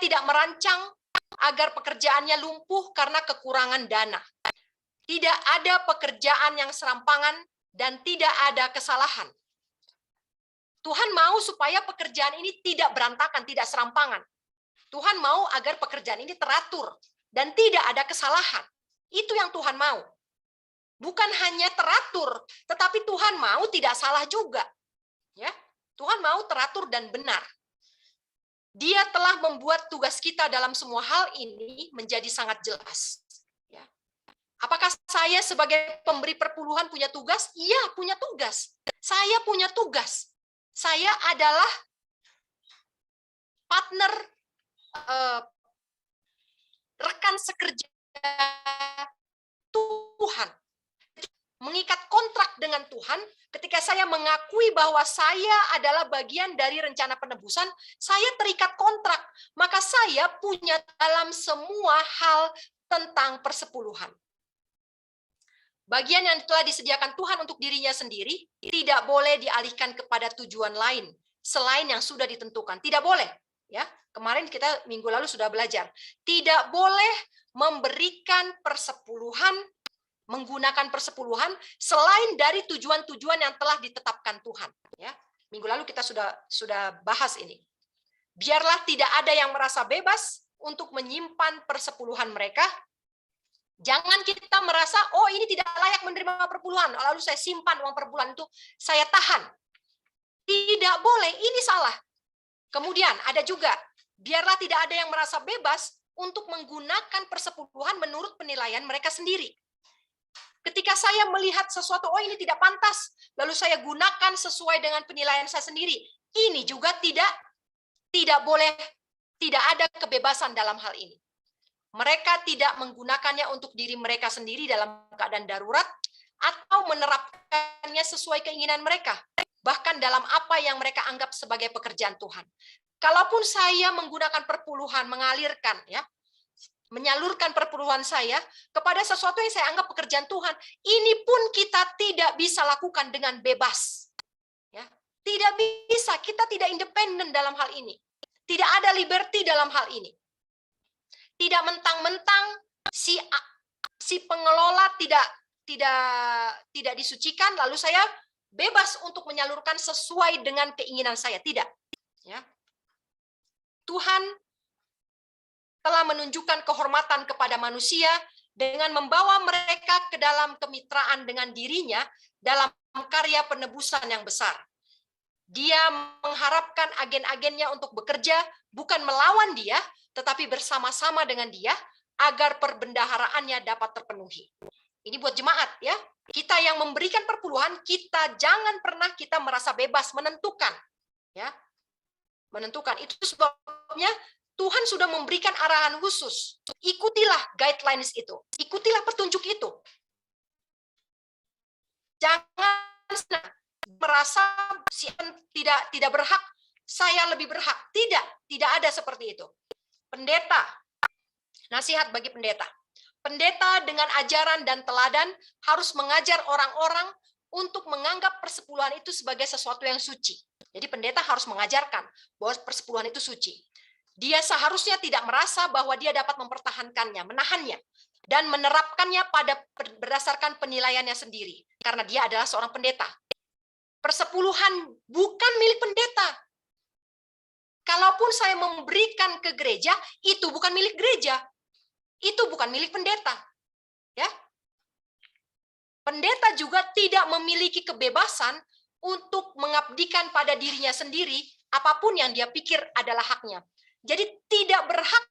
tidak merancang agar pekerjaannya lumpuh karena kekurangan dana. Tidak ada pekerjaan yang serampangan dan tidak ada kesalahan. Tuhan mau supaya pekerjaan ini tidak berantakan, tidak serampangan. Tuhan mau agar pekerjaan ini teratur dan tidak ada kesalahan. Itu yang Tuhan mau. Bukan hanya teratur, tetapi Tuhan mau tidak salah juga. Ya, Tuhan mau teratur dan benar. Dia telah membuat tugas kita dalam semua hal ini menjadi sangat jelas. Ya. Apakah saya sebagai pemberi perpuluhan punya tugas? Iya, punya tugas. Saya punya tugas. Saya adalah partner, rekan sekerja Tuhan. Mengikat kontrak dengan Tuhan, ketika saya mengakui bahwa saya adalah bagian dari rencana penebusan, saya terikat kontrak, maka saya punya dalam semua hal tentang persepuluhan. bagian yang telah disediakan Tuhan untuk dirinya sendiri tidak boleh dialihkan kepada tujuan lain selain yang sudah ditentukan. Tidak boleh, ya. Kemarin kita minggu lalu sudah belajar. Tidak boleh memberikan persepuluhan, menggunakan persepuluhan selain dari tujuan-tujuan yang telah ditetapkan Tuhan, ya. Minggu lalu kita sudah bahas ini. Biarlah tidak ada yang merasa bebas untuk menyimpan persepuluhan mereka. Jangan kita merasa, oh ini tidak layak menerima perpuluhan, lalu saya simpan uang perpuluhan itu, saya tahan. Tidak boleh, ini salah. Kemudian ada juga, biarlah tidak ada yang merasa bebas untuk menggunakan persepuluhan menurut penilaian mereka sendiri. Ketika saya melihat sesuatu, oh ini tidak pantas, lalu saya gunakan sesuai dengan penilaian saya sendiri. Ini juga tidak boleh, tidak ada kebebasan dalam hal ini. Mereka tidak menggunakannya untuk diri mereka sendiri dalam keadaan darurat atau menerapkannya sesuai keinginan mereka, bahkan dalam apa yang mereka anggap sebagai pekerjaan Tuhan. Kalaupun saya menggunakan perpuluhan, mengalirkan, ya, menyalurkan perpuluhan saya kepada sesuatu yang saya anggap pekerjaan Tuhan, ini pun kita tidak bisa lakukan dengan bebas. Ya, tidak bisa, kita tidak independen dalam hal ini. Tidak ada liberty dalam hal ini. Tidak mentang-mentang si pengelola tidak disucikan, lalu saya bebas untuk menyalurkan sesuai dengan keinginan saya. Tidak. Ya. Tuhan telah menunjukkan kehormatan kepada manusia dengan membawa mereka ke dalam kemitraan dengan dirinya dalam karya penebusan yang besar. Dia mengharapkan agen-agennya untuk bekerja bukan melawan dia, tetapi bersama-sama dengan dia agar perbendaharaannya dapat terpenuhi. Ini buat jemaat, ya. Kita yang memberikan perpuluhan, kita jangan pernah kita merasa bebas menentukan, ya. Menentukan. Itu sebabnya Tuhan sudah memberikan arahan khusus. Ikutilah guidelines itu. Ikutilah petunjuk itu. Jangan merasa tidak berhak, saya lebih berhak. Tidak ada seperti itu. Pendeta, nasihat bagi pendeta. Pendeta dengan ajaran dan teladan harus mengajar orang-orang untuk menganggap persepuluhan itu sebagai sesuatu yang suci. Jadi pendeta harus mengajarkan bahwa persepuluhan itu suci. Dia seharusnya tidak merasa bahwa dia dapat mempertahankannya, menahannya, dan menerapkannya berdasarkan penilaiannya sendiri. Karena dia adalah seorang pendeta. Persepuluhan bukan milik pendeta. Kalaupun saya memberikan ke gereja, itu bukan milik gereja. Itu bukan milik pendeta. Ya. Pendeta juga tidak memiliki kebebasan untuk mengabdikan pada dirinya sendiri apapun yang dia pikir adalah haknya. Jadi tidak berhak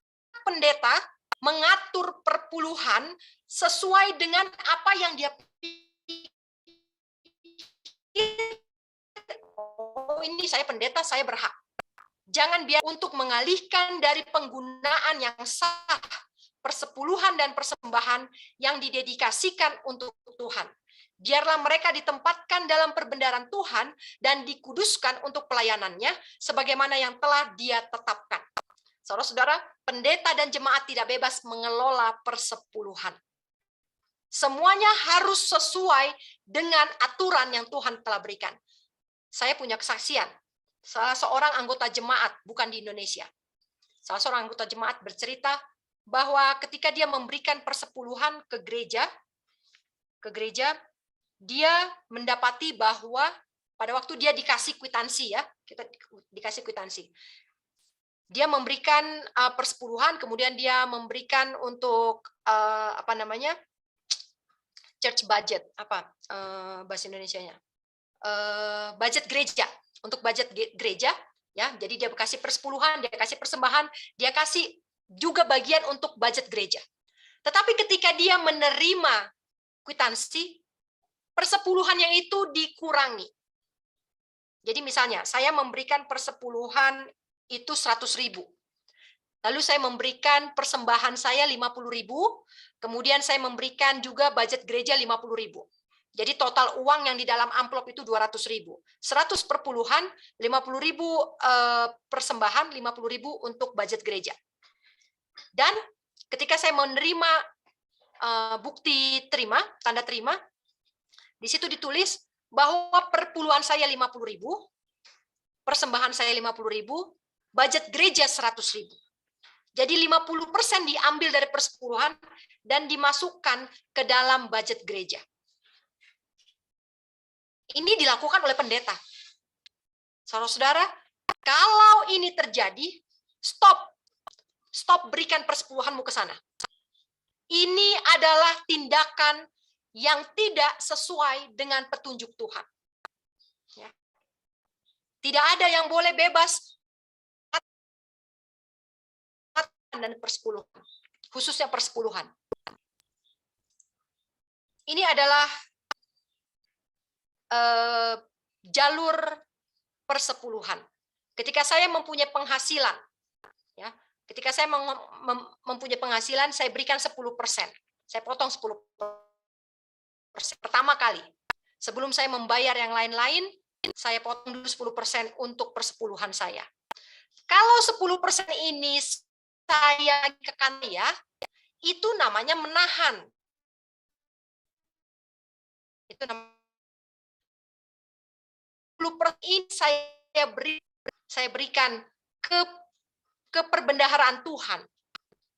pendeta mengatur perpuluhan sesuai dengan apa yang dia pikir. Oh, ini saya pendeta, saya berhak. Jangan biar untuk mengalihkan dari penggunaan yang sah persepuluhan dan persembahan yang didedikasikan untuk Tuhan. Biarlah mereka ditempatkan dalam perbendaharaan Tuhan dan dikuduskan untuk pelayanannya sebagaimana yang telah Dia tetapkan. Saudara-saudara, pendeta dan jemaat tidak bebas mengelola persepuluhan. Semuanya harus sesuai dengan aturan yang Tuhan telah berikan. Saya punya kesaksian. Salah seorang anggota jemaat, bukan di Indonesia. Salah seorang anggota jemaat bercerita bahwa ketika dia memberikan persepuluhan ke gereja, dia mendapati bahwa pada waktu dia dikasih kwitansi, ya, kita dikasih kwitansi. Dia memberikan persepuluhan, kemudian dia memberikan untuk church budget, bahasa Indonesianya, budget gereja, untuk budget gereja, ya. Jadi dia kasih persepuluhan, dia kasih persembahan, dia kasih juga bagian untuk budget gereja. Tetapi ketika dia menerima kwitansi, persepuluhan yang itu dikurangi. Jadi misalnya saya memberikan persepuluhan itu 100.000. Lalu saya memberikan persembahan saya 50.000, kemudian saya memberikan juga budget gereja 50.000. Jadi total uang yang di dalam amplop itu 200.000. 100 perpuluhan, 50.000 persembahan, 50.000 untuk budget gereja. Dan ketika saya menerima bukti terima, tanda terima. Di situ ditulis bahwa perpuluhan saya 50.000, persembahan saya 50.000, budget gereja 100.000. Jadi 50% diambil dari persepuluhan dan dimasukkan ke dalam budget gereja. Ini dilakukan oleh pendeta. Saudara-saudara, kalau ini terjadi, stop berikan persepuluhanmu ke sana. Ini adalah tindakan yang tidak sesuai dengan petunjuk Tuhan. Ya. Tidak ada yang boleh bebas dan persepuluhan, khususnya persepuluhan. Ini adalah jalur persepuluhan. Ketika saya mempunyai penghasilan, ya, ketika saya mempunyai penghasilan, saya berikan 10%. Saya potong 10%. Pertama kali. Sebelum saya membayar yang lain-lain, saya potong dulu 10% untuk persepuluhan saya. Kalau 10% ini saya kekan ya, itu namanya menahan. Itu namanya 10% ini saya berikan ke perbendaharaan Tuhan.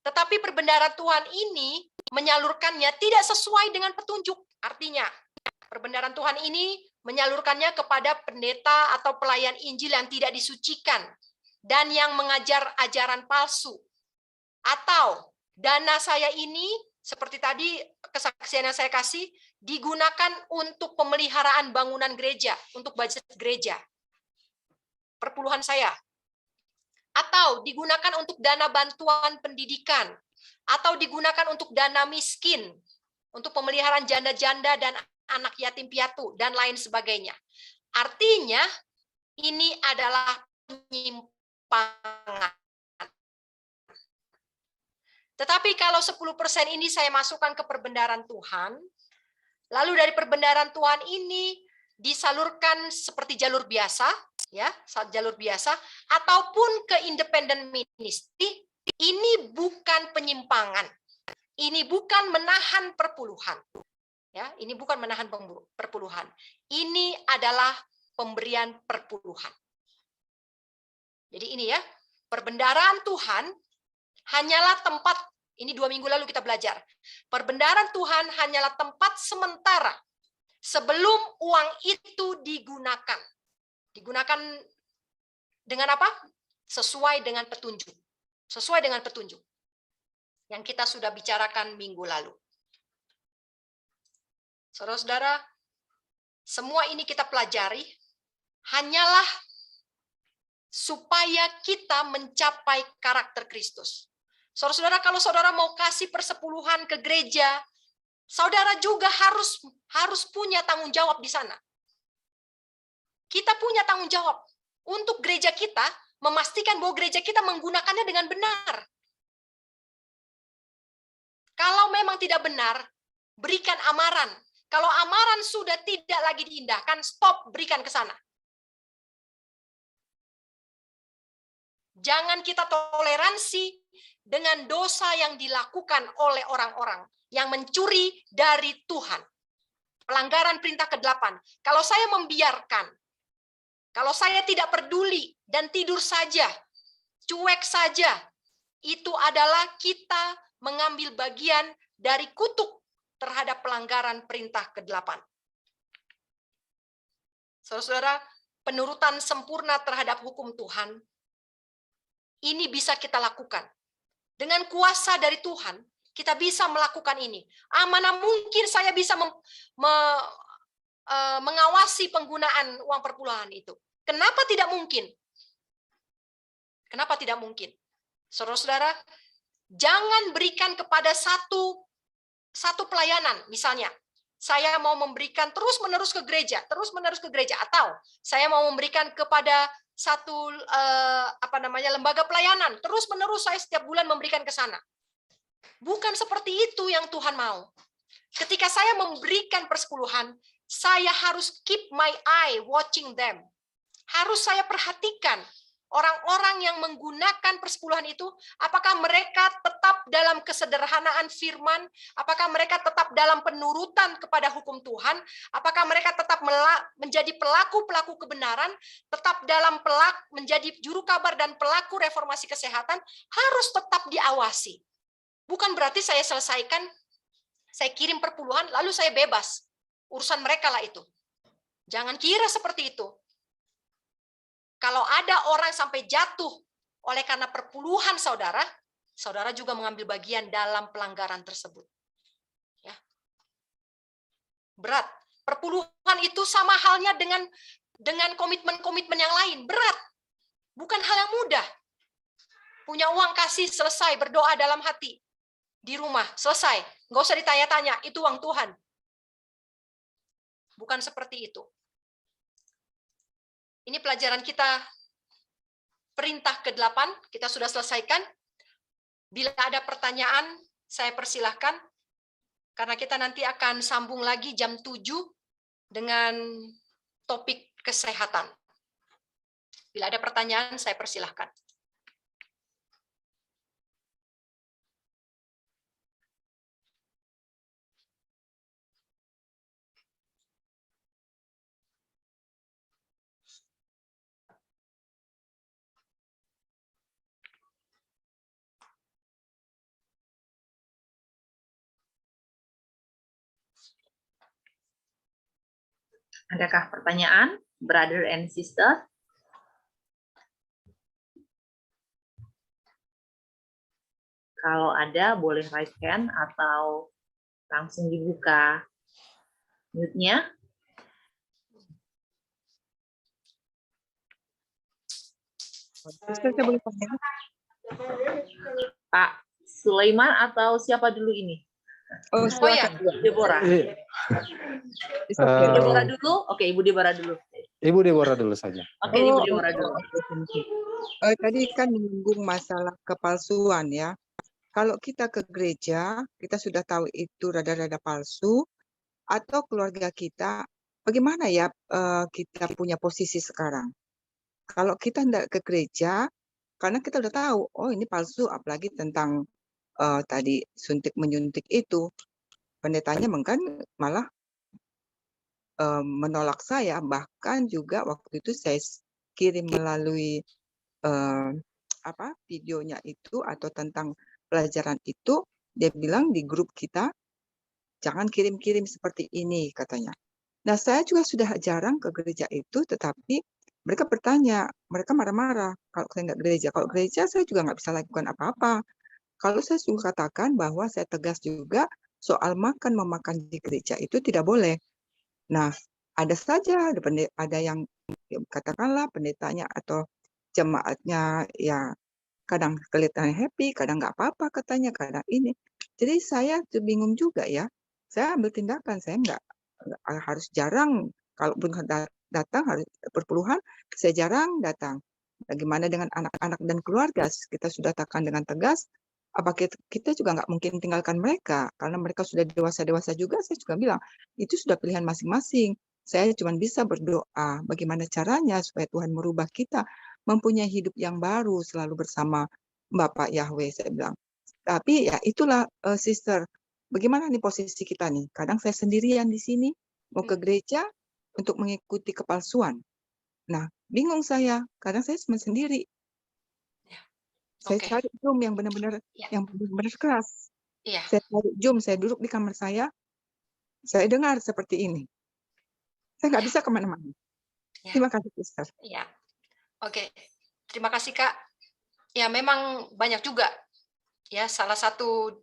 Tetapi perbendaharaan Tuhan ini menyalurkannya tidak sesuai dengan petunjuk. Artinya, perbendaharaan Tuhan ini menyalurkannya kepada pendeta atau pelayan Injil yang tidak disucikan dan yang mengajar ajaran palsu. Atau dana saya ini, seperti tadi kesaksian yang saya kasih, digunakan untuk pemeliharaan bangunan gereja, untuk budget gereja. Perpuluhan saya. Atau digunakan untuk dana bantuan pendidikan, atau digunakan untuk dana miskin, untuk pemeliharaan janda-janda dan anak yatim piatu, dan lain sebagainya. Artinya, ini adalah penyimpangan. Tetapi kalau 10% ini saya masukkan ke perbendaharaan Tuhan, lalu dari perbendaharaan Tuhan ini disalurkan seperti jalur biasa, ya, jalur biasa, ataupun ke independent ministry, ini bukan penyimpangan. Ini bukan menahan perpuluhan. Ya, ini bukan menahan perpuluhan. Ini adalah pemberian perpuluhan. Jadi ini ya, perbendaharaan Tuhan hanyalah tempat, ini 2 minggu lalu kita belajar, perbendaharaan Tuhan hanyalah tempat sementara sebelum uang itu digunakan. Digunakan dengan apa? Sesuai dengan petunjuk. Sesuai dengan petunjuk yang kita sudah bicarakan minggu lalu. Saudara-saudara, semua ini kita pelajari hanyalah supaya kita mencapai karakter Kristus. Saudara-saudara, kalau saudara mau kasih persepuluhan ke gereja, saudara juga harus punya tanggung jawab di sana. Kita punya tanggung jawab untuk gereja kita, memastikan bahwa gereja kita menggunakannya dengan benar. Kalau memang tidak benar, berikan amaran. Kalau amaran sudah tidak lagi diindahkan, stop, berikan ke sana. Jangan kita toleransi dengan dosa yang dilakukan oleh orang-orang yang mencuri dari Tuhan. Pelanggaran perintah ke-8. Kalau saya membiarkan, kalau saya tidak peduli dan tidur saja, cuek saja, itu adalah kita mengambil bagian dari kutuk terhadap pelanggaran perintah ke-8. Saudara-saudara, penurutan sempurna terhadap hukum Tuhan, ini bisa kita lakukan. Dengan kuasa dari Tuhan, kita bisa melakukan ini. Mana mungkin saya bisa mengawasi penggunaan uang perpuluhan itu? Kenapa tidak mungkin? Kenapa tidak mungkin? Saudara-saudara, jangan berikan kepada satu pelayanan, misalnya. Saya mau memberikan terus-menerus ke gereja, atau saya mau memberikan kepada satu lembaga pelayanan, terus-menerus saya setiap bulan memberikan ke sana. Bukan seperti itu yang Tuhan mau. Ketika saya memberikan persepuluhan, saya harus keep my eye watching them. Harus saya perhatikan orang-orang yang menggunakan persepuluhan itu, apakah mereka tetap dalam kesederhanaan firman? Apakah mereka tetap dalam penurutan kepada hukum Tuhan? Apakah mereka tetap menjadi pelaku-pelaku kebenaran? Tetap dalam menjadi juru kabar dan pelaku reformasi kesehatan? Harus tetap diawasi. Bukan berarti saya selesaikan, saya kirim perpuluhan, lalu saya bebas. Urusan mereka lah itu. Jangan kira seperti itu. Kalau ada orang sampai jatuh oleh karena perpuluhan saudara, saudara juga mengambil bagian dalam pelanggaran tersebut. Ya. Berat. Perpuluhan itu sama halnya dengan komitmen-komitmen yang lain. Berat. Bukan hal yang mudah. Punya uang kasih, selesai, berdoa dalam hati. Di rumah, selesai. Nggak usah ditanya-tanya, itu uang Tuhan. Bukan seperti itu. Ini pelajaran kita, perintah ke-8, kita sudah selesaikan. Bila ada pertanyaan, saya persilahkan. Karena kita nanti akan sambung lagi jam 7 dengan topik kesehatan. Bila ada pertanyaan, saya persilahkan. Adakah pertanyaan, brother and sister? Kalau ada, boleh raise hand atau langsung dibuka mute-nya. Sister, saya boleh tanya? Pak Sulaiman atau siapa dulu ini? Oh, ya. Deborah. It's okay. Deborah dulu? Oke, Ibu Deborah dulu. Ibu Deborah dulu saja. Oke, Ibu Deborah dulu. Tadi kan menyinggung masalah kepalsuan ya. Kalau kita ke gereja, kita sudah tahu itu rada-rada palsu, atau keluarga kita, bagaimana ya kita punya posisi sekarang? Kalau kita tidak ke gereja, karena kita udah tahu, oh ini palsu, apalagi tentang tadi suntik menyuntik itu, pendetanya malah menolak saya, bahkan juga waktu itu saya kirim melalui videonya itu atau tentang pelajaran itu, dia bilang di grup kita jangan kirim-kirim seperti ini katanya. Nah, saya juga sudah jarang ke gereja itu, tetapi mereka bertanya, mereka marah-marah kalau saya nggak gereja. Kalau gereja saya juga nggak bisa lakukan apa-apa. Kalau saya juga katakan bahwa saya tegas juga soal memakan di gereja itu tidak boleh. Nah, ada saja ada yang katakanlah pendetanya atau jemaatnya ya kadang kelihatan happy, kadang nggak apa-apa katanya, kadang ini. Jadi saya bingung juga ya. Saya ambil tindakan, saya nggak harus jarang kalau datang harus perpuluhan, saya jarang datang. Bagaimana dengan anak-anak dan keluarga? Kita sudah katakan dengan tegas, apa kita juga nggak mungkin tinggalkan mereka karena mereka sudah dewasa juga. Saya juga bilang itu sudah pilihan masing-masing. Saya cuma bisa berdoa bagaimana caranya supaya Tuhan merubah kita mempunyai hidup yang baru selalu bersama Bapak Yahweh, saya bilang. Tapi ya itulah sister, bagaimana nih posisi kita nih? Kadang saya sendirian di sini mau ke gereja untuk mengikuti kepalsuan. Nah, bingung saya. Kadang saya cuma sendiri. Saya cari Zoom yang benar-benar keras. Saya cari Zoom, saya duduk di kamar saya dengar seperti ini. Saya nggak bisa kemana-mana. Terima kasih, sister. Ya, oke. Terima kasih, Kak. Ya, memang banyak juga. Ya, salah satu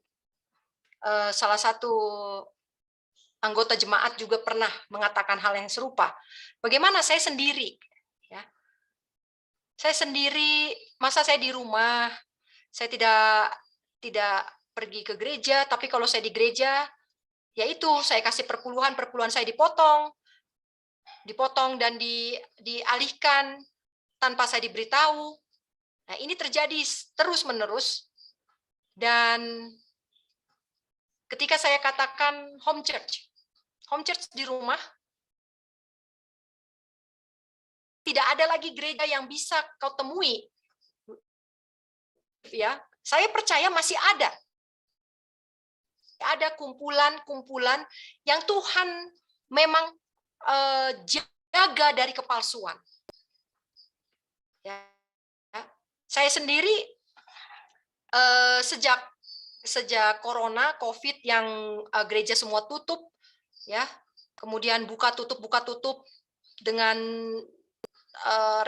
anggota jemaat juga pernah mengatakan hal yang serupa. Bagaimana saya sendiri? Ya, saya sendiri, masa saya di rumah, saya tidak pergi ke gereja, tapi kalau saya di gereja, yaitu saya kasih perpuluhan saya dipotong dan dialihkan tanpa saya diberitahu. Nah, ini terjadi terus-menerus. Dan ketika saya katakan home church di rumah, tidak ada lagi gereja yang bisa kau temui. Ya, saya percaya masih ada. Ada kumpulan-kumpulan yang Tuhan memang jaga dari kepalsuan. Ya. Saya sendiri sejak corona, COVID yang gereja semua tutup, ya, kemudian buka tutup dengan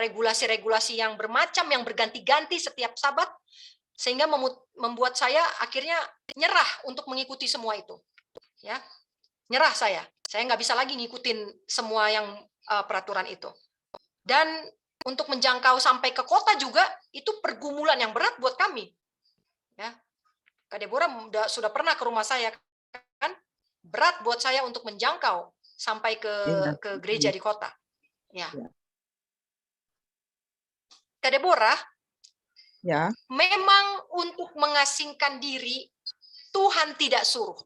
regulasi-regulasi yang bermacam, yang berganti-ganti setiap Sabat, sehingga membuat saya akhirnya nyerah untuk mengikuti semua itu. Ya, nyerah saya nggak bisa lagi ngikutin semua yang peraturan itu. Dan untuk menjangkau sampai ke kota juga itu pergumulan yang berat buat kami. Ya, Kak Deborah sudah pernah ke rumah saya kan, berat buat saya untuk menjangkau sampai ke gereja di kota. Ya. Kak Deborah, Ya. Memang untuk mengasingkan diri Tuhan tidak suruh.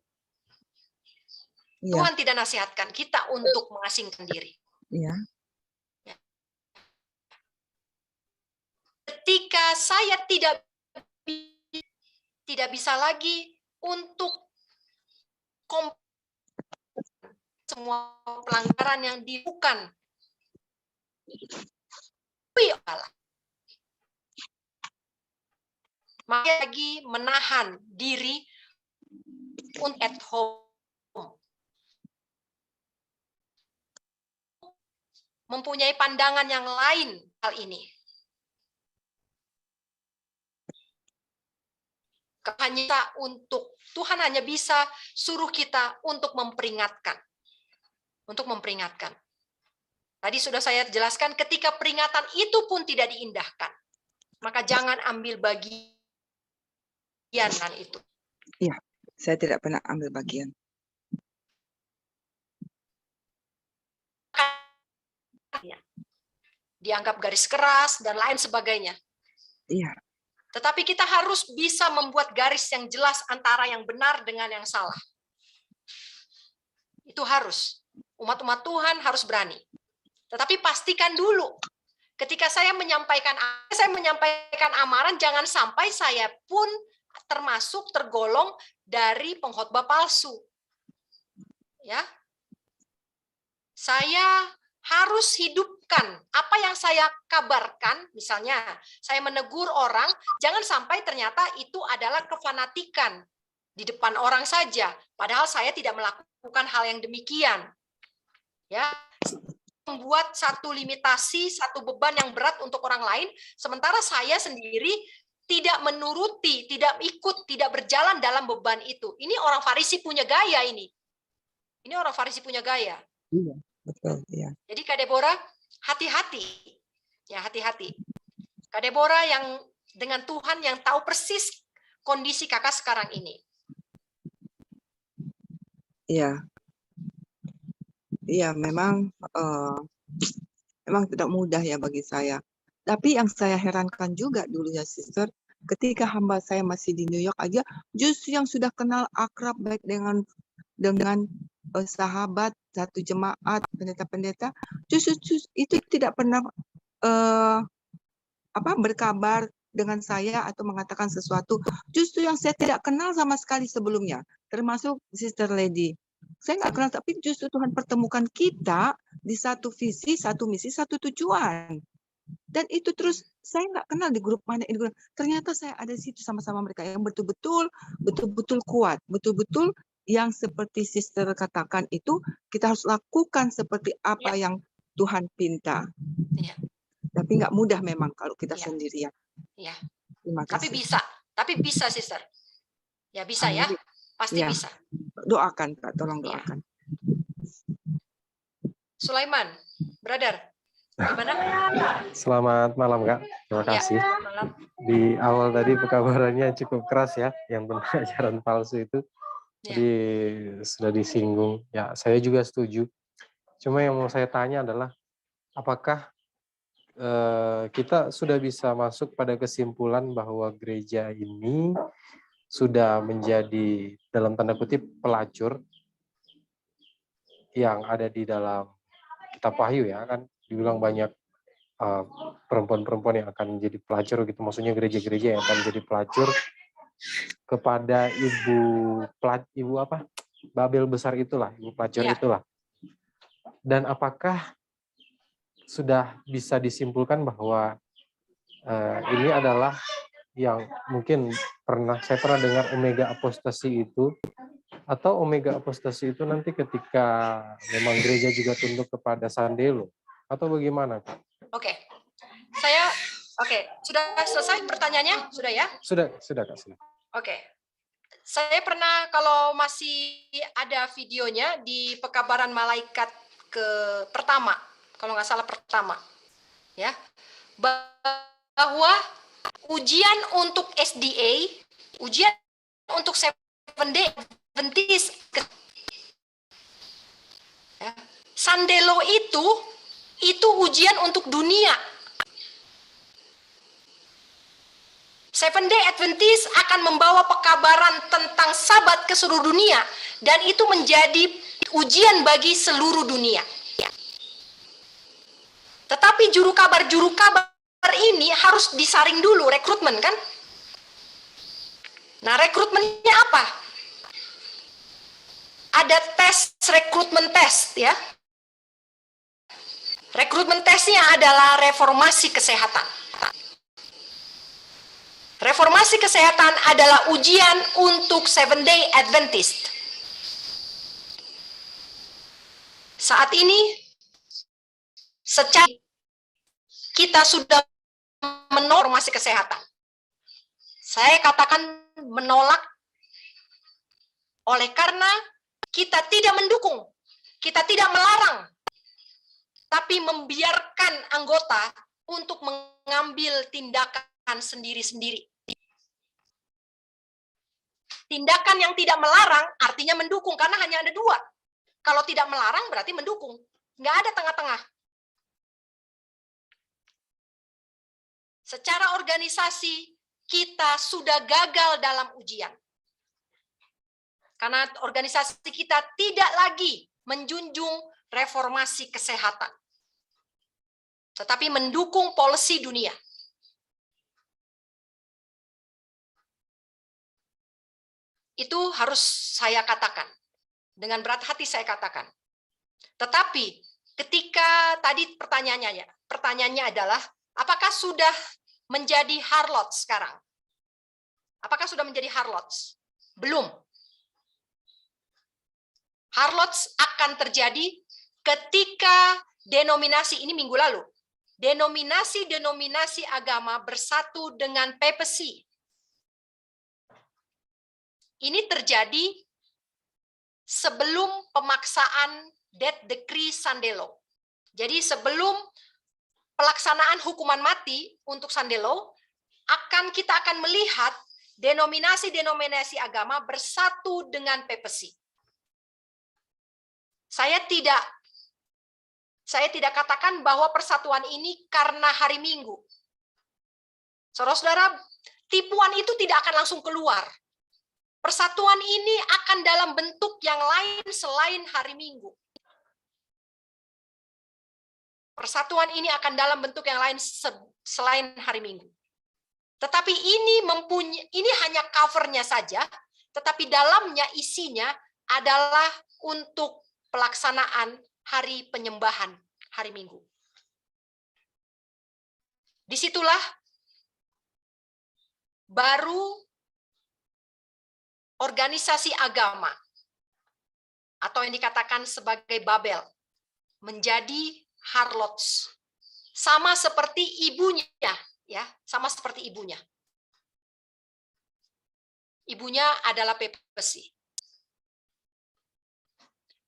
Ya. Tuhan tidak nasihatkan kita untuk mengasingkan diri. Ya. Ketika saya tidak bisa lagi untuk semua pelanggaran yang dilakukan, maka lagi menahan diri untuk at home, mempunyai pandangan yang lain hal ini. Tuhan hanya bisa suruh kita untuk memperingatkan. Tadi sudah saya jelaskan, ketika peringatan itu pun tidak diindahkan, maka jangan ambil bagian itu. Iya, saya tidak pernah ambil bagian. Dianggap garis keras dan lain sebagainya. Iya. Tetapi kita harus bisa membuat garis yang jelas antara yang benar dengan yang salah. Itu harus. Umat-umat Tuhan harus berani. Tetapi pastikan dulu, ketika saya menyampaikan amaran, jangan sampai saya pun tergolong dari pengkhotbah palsu. Ya. Saya harus hidupkan apa yang saya kabarkan. Misalnya, saya menegur orang, jangan sampai ternyata itu adalah kefanatikan di depan orang saja, padahal saya tidak melakukan hal yang demikian. Ya, membuat satu limitasi, satu beban yang berat untuk orang lain, sementara saya sendiri tidak menuruti, tidak ikut, tidak berjalan dalam beban itu. Ini orang Farisi punya gaya ini. Ini orang Farisi punya gaya. Iya. Betul, ya. Jadi Kak Deborah, hati-hati. Ya, hati-hati. Kak Deborah yang dengan Tuhan yang tahu persis kondisi kakak sekarang ini. Iya. Iya, memang tidak mudah ya bagi saya. Tapi yang saya herankan juga dulu ya, Sister, ketika hamba saya masih di New York aja, justru yang sudah kenal akrab baik dengan sahabat satu jemaat, pendeta-pendeta, justru itu tidak pernah berkabar dengan saya atau mengatakan sesuatu. Justru yang saya tidak kenal sama sekali sebelumnya, termasuk Sister Lady. Saya nggak kenal, tapi justru Tuhan pertemukan kita di satu visi, satu misi, satu tujuan. Dan itu terus saya nggak kenal di grup mana ini. Ternyata saya ada di situ sama-sama mereka yang betul-betul kuat, betul-betul yang seperti Sister katakan itu kita harus lakukan seperti apa yang Tuhan pinta. Ya. Tapi nggak mudah memang kalau kita sendirian. Ya. Terima kasih. Tapi bisa Sister. Ya bisa. Amin. Ya, pasti bisa. Doakan Kak, tolong doakan. Sulaiman, brother, gimana? Selamat malam Kak, terima kasih. Malam. Di awal tadi pekabarannya cukup keras ya, yang tentang ajaran palsu itu. Jadi sudah disinggung. Ya, saya juga setuju. Cuma yang mau saya tanya adalah, apakah kita sudah bisa masuk pada kesimpulan bahwa gereja ini sudah menjadi dalam tanda kutip pelacur yang ada di dalam kitab Wahyu ya kan, dibilang banyak perempuan-perempuan yang akan menjadi pelacur gitu, maksudnya gereja-gereja yang akan jadi pelacur kepada ibu apa, Babel besar itulah, ibu pelacur Ya. itulah. Dan apakah sudah bisa disimpulkan bahwa ini adalah yang mungkin saya pernah dengar omega apostasi itu, atau omega apostasi itu nanti ketika memang gereja juga tunduk kepada Sandelo, atau bagaimana, Kak? Oke. Sudah selesai pertanyaannya? Sudah ya? Sudah Kak. Sudah. Oke. Saya pernah, kalau masih ada videonya, di pekabaran malaikat pertama, kalau nggak salah pertama, ya, bahwa ujian untuk SDA, ujian untuk Seventh-day Adventist, ya, Sandelo itu ujian untuk dunia. Seventh-day Adventist akan membawa pekabaran tentang Sabat ke seluruh dunia, dan itu menjadi ujian bagi seluruh dunia. Tetapi juru kabar ini harus disaring dulu, rekrutmen kan? Nah, rekrutmennya apa? Ada rekrutmen tes, ya. Rekrutmen tesnya adalah reformasi kesehatan. Reformasi kesehatan adalah ujian untuk Seventh-day Adventist. Saat ini, secara kita sudah menolak reformasi kesehatan. Saya katakan menolak oleh karena kita tidak mendukung, kita tidak melarang, tapi membiarkan anggota untuk mengambil tindakan sendiri-sendiri. Tindakan yang tidak melarang artinya mendukung, karena hanya ada dua. Kalau tidak melarang berarti mendukung. Nggak ada tengah-tengah. Secara organisasi, kita sudah gagal dalam ujian. Karena organisasi kita tidak lagi menjunjung reformasi kesehatan, tetapi mendukung policy dunia. Itu harus saya katakan. Dengan berat hati saya katakan. Tetapi ketika tadi pertanyaannya adalah, apakah sudah menjadi harlot sekarang? Apakah sudah menjadi harlot? Belum. Harlot akan terjadi ketika denominasi, ini minggu lalu, denominasi agama bersatu dengan papacy. Ini terjadi sebelum pemaksaan Death Decree Sandelo. Jadi sebelum pelaksanaan hukuman mati untuk Sandelo, kita akan melihat denominasi agama bersatu dengan papacy. Saya tidak katakan bahwa persatuan ini karena hari Minggu. Saudara-saudara, tipuan itu tidak akan langsung keluar. Persatuan ini akan dalam bentuk yang lain selain hari Minggu. Persatuan ini akan dalam bentuk yang lain selain hari Minggu. Tetapi ini hanya covernya saja, tetapi dalamnya isinya adalah untuk pelaksanaan hari penyembahan hari Minggu. Disitulah baru organisasi agama atau yang dikatakan sebagai Babel menjadi harlots, sama seperti ibunya, ya, sama seperti ibunya. Ibunya adalah papacy.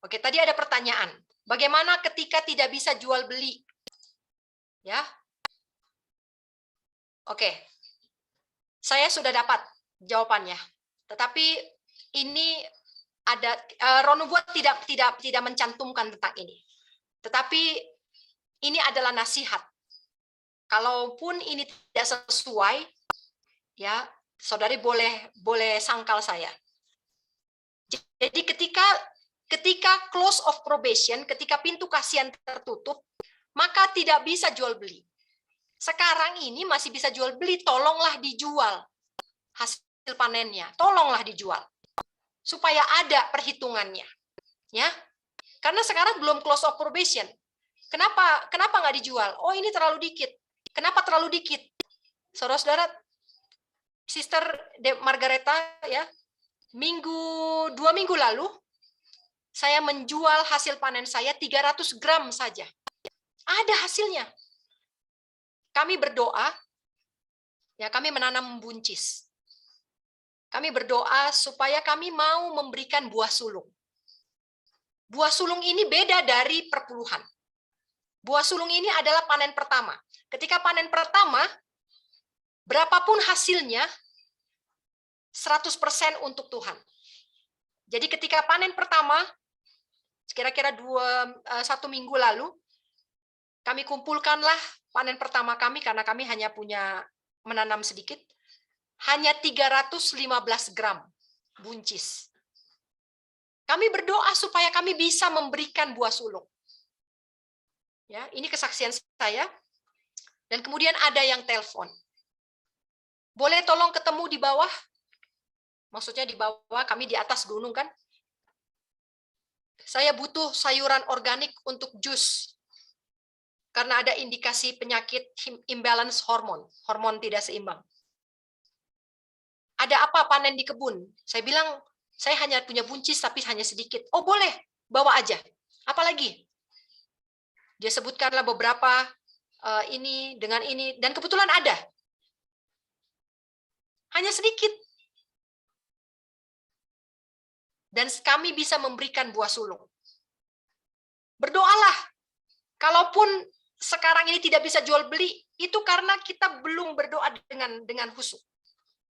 Oke, tadi ada pertanyaan, bagaimana ketika tidak bisa jual beli? Ya. Oke. Saya sudah dapat jawabannya. Tetapi ini ada Ron Nubuat tidak mencantumkan tentang ini. Tetapi ini adalah nasihat. Kalaupun ini tidak sesuai, ya, saudari boleh sangkal saya. Jadi ketika close of probation, ketika pintu kasihan tertutup, maka tidak bisa jual beli. Sekarang ini masih bisa jual beli, tolonglah dijual hasil panennya, tolonglah dijual supaya ada perhitungannya, ya. Karena sekarang belum close of probation. Kenapa nggak dijual? Oh, ini terlalu dikit. Kenapa terlalu dikit? Saudara-saudara, Sister Margareta, ya, 2 minggu lalu saya menjual hasil panen saya 300 gram saja. Ada hasilnya. Kami berdoa, ya, kami menanam buncis. Kami berdoa supaya kami mau memberikan buah sulung. Buah sulung ini beda dari perpuluhan. Buah sulung ini adalah panen pertama. Ketika panen pertama, berapapun hasilnya, 100% untuk Tuhan. Jadi ketika panen pertama, kira-kira 1 minggu lalu, kami kumpulkanlah panen pertama kami, karena kami hanya punya menanam sedikit, hanya 315 gram buncis. Kami berdoa supaya kami bisa memberikan buah sulung. Ya, ini kesaksian saya. Dan kemudian ada yang telepon. Boleh tolong ketemu di bawah? Maksudnya di bawah, kami di atas gunung kan? Saya butuh sayuran organik untuk jus. Karena ada indikasi penyakit imbalance hormon, hormon tidak seimbang. Ada apa panen di kebun? Saya bilang, saya hanya punya buncis tapi hanya sedikit. Oh, boleh, bawa aja. Apalagi? Dia sebutkanlah beberapa ini dengan ini, dan kebetulan ada. Hanya sedikit. Dan kami bisa memberikan buah sulung. Berdoalah. Kalaupun sekarang ini tidak bisa jual beli, itu karena kita belum berdoa dengan khusyuk.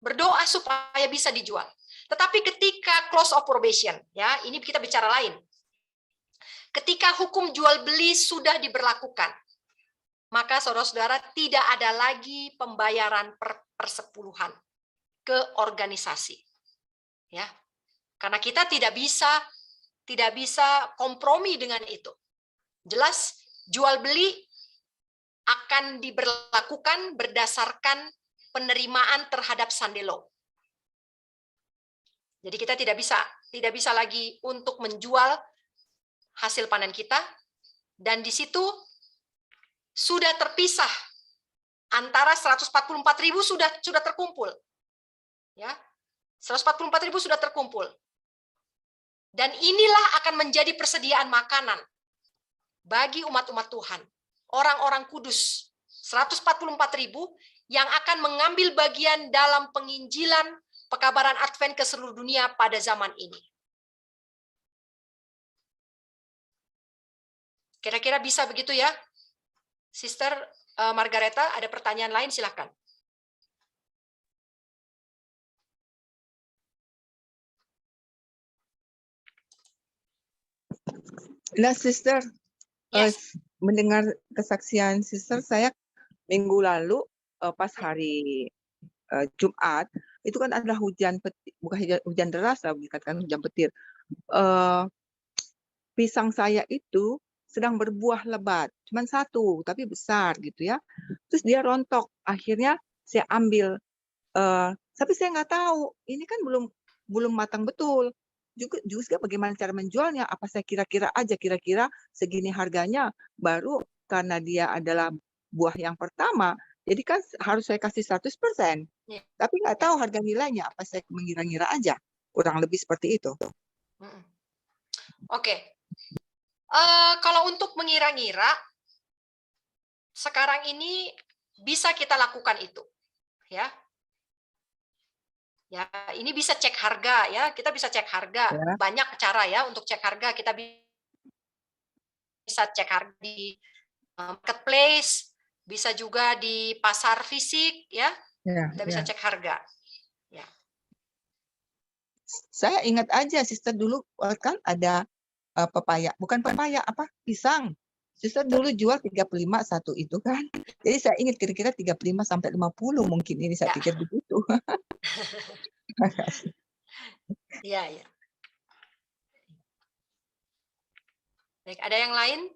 Berdoa supaya bisa dijual. Tetapi ketika close of probation, ya, ini kita bicara lain. Ketika hukum jual beli sudah diberlakukan, maka saudara-saudara tidak ada lagi pembayaran persepuluhan ke organisasi. Ya. Karena kita tidak bisa kompromi dengan itu. Jelas jual beli akan diberlakukan berdasarkan penerimaan terhadap sandelo. Jadi kita tidak bisa lagi untuk menjual hasil panen kita, dan di situ sudah terpisah antara 144.000 sudah terkumpul. Ya. 144.000 sudah terkumpul. Dan inilah akan menjadi persediaan makanan bagi umat-umat Tuhan, orang-orang kudus, 144.000 yang akan mengambil bagian dalam penginjilan pekabaran Advent ke seluruh dunia pada zaman ini. Kira-kira bisa begitu ya? Sister Margareta, ada pertanyaan lain? Silakan. Nah, Sister, Yes. mendengar kesaksian Sister, saya minggu lalu pas hari Jumat, itu kan adalah hujan petir, bukan hujan deras lah, dikatakan hujan petir. Pisang saya itu sedang berbuah lebat, cuman 1, tapi besar gitu ya. Terus dia rontok, akhirnya saya ambil, tapi saya nggak tahu, ini kan belum matang betul. Juga bagaimana cara menjualnya, apa saya kira-kira aja, kira-kira segini harganya, baru karena dia adalah buah yang pertama, jadi kan harus saya kasih 100%. Ya. Tapi nggak tahu harga nilainya, apa saya mengira-ngira aja, kurang lebih seperti itu. Oke. Kalau untuk mengira-ngira, sekarang ini bisa kita lakukan itu, ya. Ya, ini bisa cek harga ya, kita bisa cek harga. Ya. Banyak cara ya untuk cek harga. Kita bisa cek harga di marketplace, bisa juga di pasar fisik ya. Kita bisa cek harga. Ya. Saya ingat aja Sister dulu kan ada pepaya, bukan pepaya, pisang. Sister dulu jual 35 satu itu kan. Jadi saya ingat kira-kira 35 sampai 50 mungkin ini saya pikir begitu. Iya, ya. Baik, ada yang lain?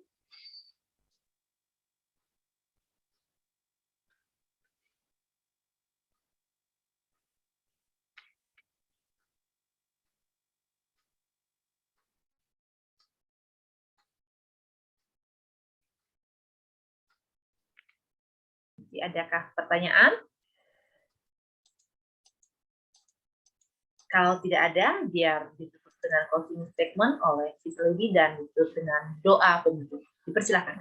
Adakah pertanyaan? Kalau tidak ada, biar ditutup dengan closing statement oleh Sister Lady dan ditutup dengan doa penutup. Dipersilakan.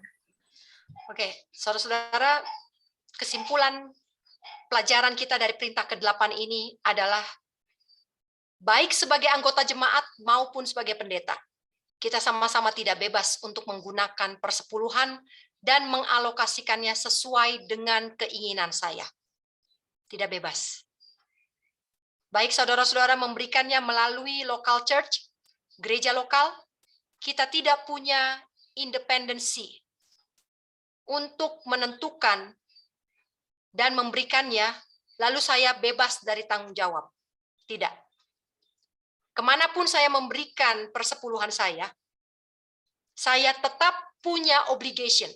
Oke, saudara-saudara, kesimpulan pelajaran kita dari perintah ke-8 ini adalah baik sebagai anggota jemaat maupun sebagai pendeta, kita sama-sama tidak bebas untuk menggunakan persepuluhan dan mengalokasikannya sesuai dengan keinginan saya. Tidak bebas. Baik saudara-saudara memberikannya melalui local church, gereja lokal, kita tidak punya independensi untuk menentukan dan memberikannya, lalu saya bebas dari tanggung jawab. Tidak. Kemanapun saya memberikan persepuluhan saya tetap punya obligation,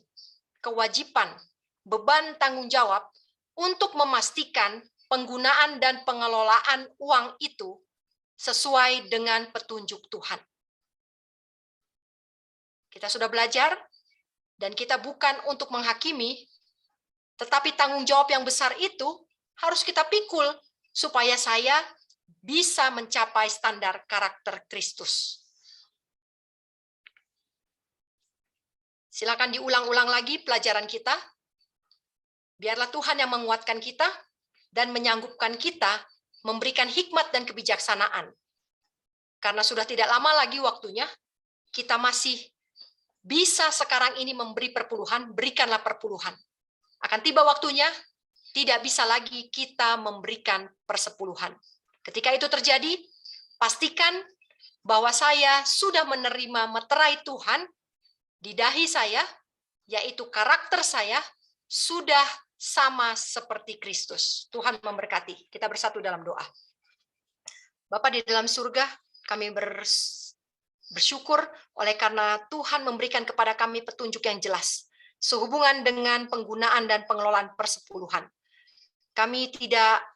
kewajiban, beban tanggung jawab untuk memastikan penggunaan dan pengelolaan uang itu sesuai dengan petunjuk Tuhan. Kita sudah belajar, dan kita bukan untuk menghakimi, tetapi tanggung jawab yang besar itu harus kita pikul supaya saya bisa mencapai standar karakter Kristus. Silakan diulang-ulang lagi pelajaran kita. Biarlah Tuhan yang menguatkan kita dan menyanggupkan kita memberikan hikmat dan kebijaksanaan. Karena sudah tidak lama lagi waktunya, kita masih bisa sekarang ini memberi perpuluhan, berikanlah perpuluhan. Akan tiba waktunya, tidak bisa lagi kita memberikan persepuluhan. Ketika itu terjadi, pastikan bahwa saya sudah menerima meterai Tuhan di dahi saya, yaitu karakter saya sudah sama seperti Kristus. Tuhan memberkati. Kita bersatu dalam doa. Bapa di dalam surga, kami bersyukur oleh karena Tuhan memberikan kepada kami petunjuk yang jelas sehubungan dengan penggunaan dan pengelolaan persepuluhan. Kami tidak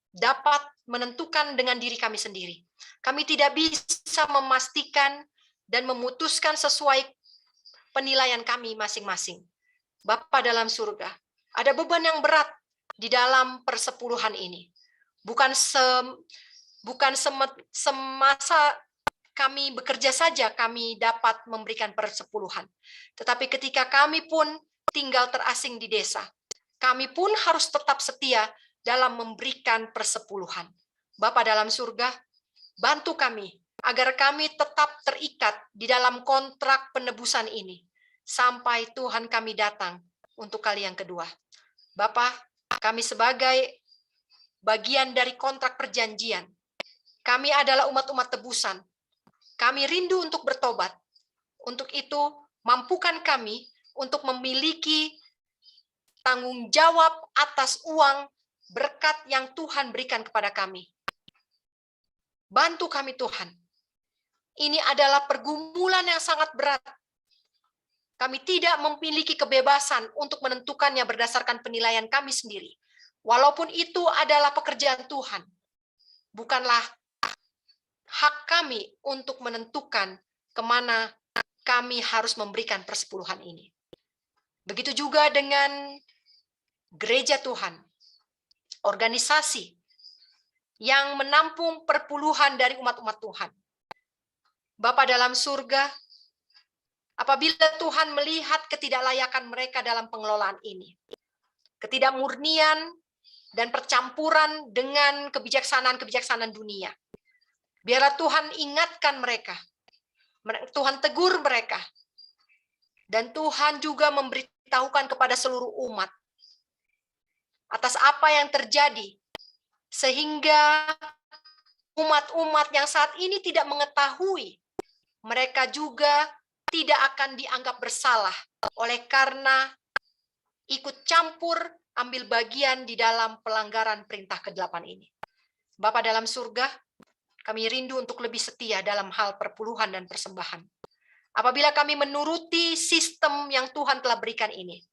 dapat menentukan dengan diri kami sendiri. Kami tidak bisa memastikan dan memutuskan sesuai penilaian kami masing-masing. Bapa dalam surga, ada beban yang berat di dalam persepuluhan ini. Bukan semasa kami bekerja saja kami dapat memberikan persepuluhan. Tetapi ketika kami pun tinggal terasing di desa, kami pun harus tetap setia dalam memberikan persepuluhan. Bapa dalam surga, bantu kami agar kami tetap terikat di dalam kontrak penebusan ini sampai Tuhan kami datang untuk kali yang kedua. Bapa, kami sebagai bagian dari kontrak perjanjian, kami adalah umat-umat tebusan. Kami rindu untuk bertobat. Untuk itu, mampukan kami untuk memiliki tanggung jawab atas uang berkat yang Tuhan berikan kepada kami. Bantu kami Tuhan. Ini adalah pergumulan yang sangat berat. Kami tidak memiliki kebebasan untuk menentukannya berdasarkan penilaian kami sendiri. Walaupun itu adalah pekerjaan Tuhan. Bukanlah hak kami untuk menentukan kemana kami harus memberikan persepuluhan ini. Begitu juga dengan gereja Tuhan, organisasi yang menampung perpuluhan dari umat-umat Tuhan. Bapa dalam surga, apabila Tuhan melihat ketidaklayakan mereka dalam pengelolaan ini, ketidakmurnian dan percampuran dengan kebijaksanaan-kebijaksanaan dunia, biarlah Tuhan ingatkan mereka, Tuhan tegur mereka, dan Tuhan juga memberitahukan kepada seluruh umat atas apa yang terjadi, sehingga umat-umat yang saat ini tidak mengetahui, mereka juga tidak akan dianggap bersalah oleh karena ikut campur ambil bagian di dalam pelanggaran perintah ke-8 ini. Bapa dalam surga, kami rindu untuk lebih setia dalam hal perpuluhan dan persembahan. Apabila kami menuruti sistem yang Tuhan telah berikan ini,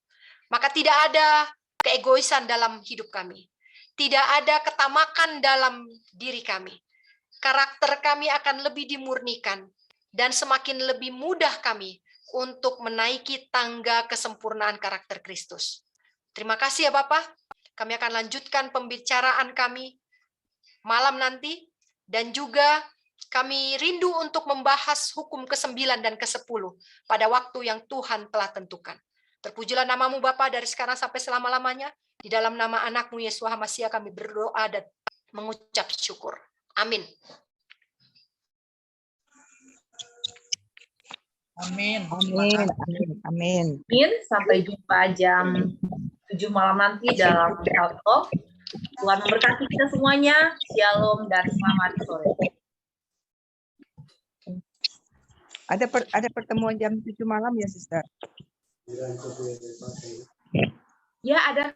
maka tidak ada keegoisan dalam hidup kami. Tidak ada ketamakan dalam diri kami. Karakter kami akan lebih dimurnikan dan semakin lebih mudah kami untuk menaiki tangga kesempurnaan karakter Kristus. Terima kasih ya Bapak. Kami akan lanjutkan pembicaraan kami malam nanti, dan juga kami rindu untuk membahas hukum ke-9 dan ke-10 pada waktu yang Tuhan telah tentukan. Terpujilah namamu Bapa dari sekarang sampai selama-lamanya. Di dalam nama anakmu Yesus Hamasiah kami berdoa dan mengucap syukur. Amin. Amin. Amin, amin, amin. Amin. Sampai jumpa jam 7 malam nanti dalam Health Talk. Tuhan memberkati kita semuanya. Shalom dan selamat sore. Ada pertemuan jam 7 malam ya, Sister? Ya, ada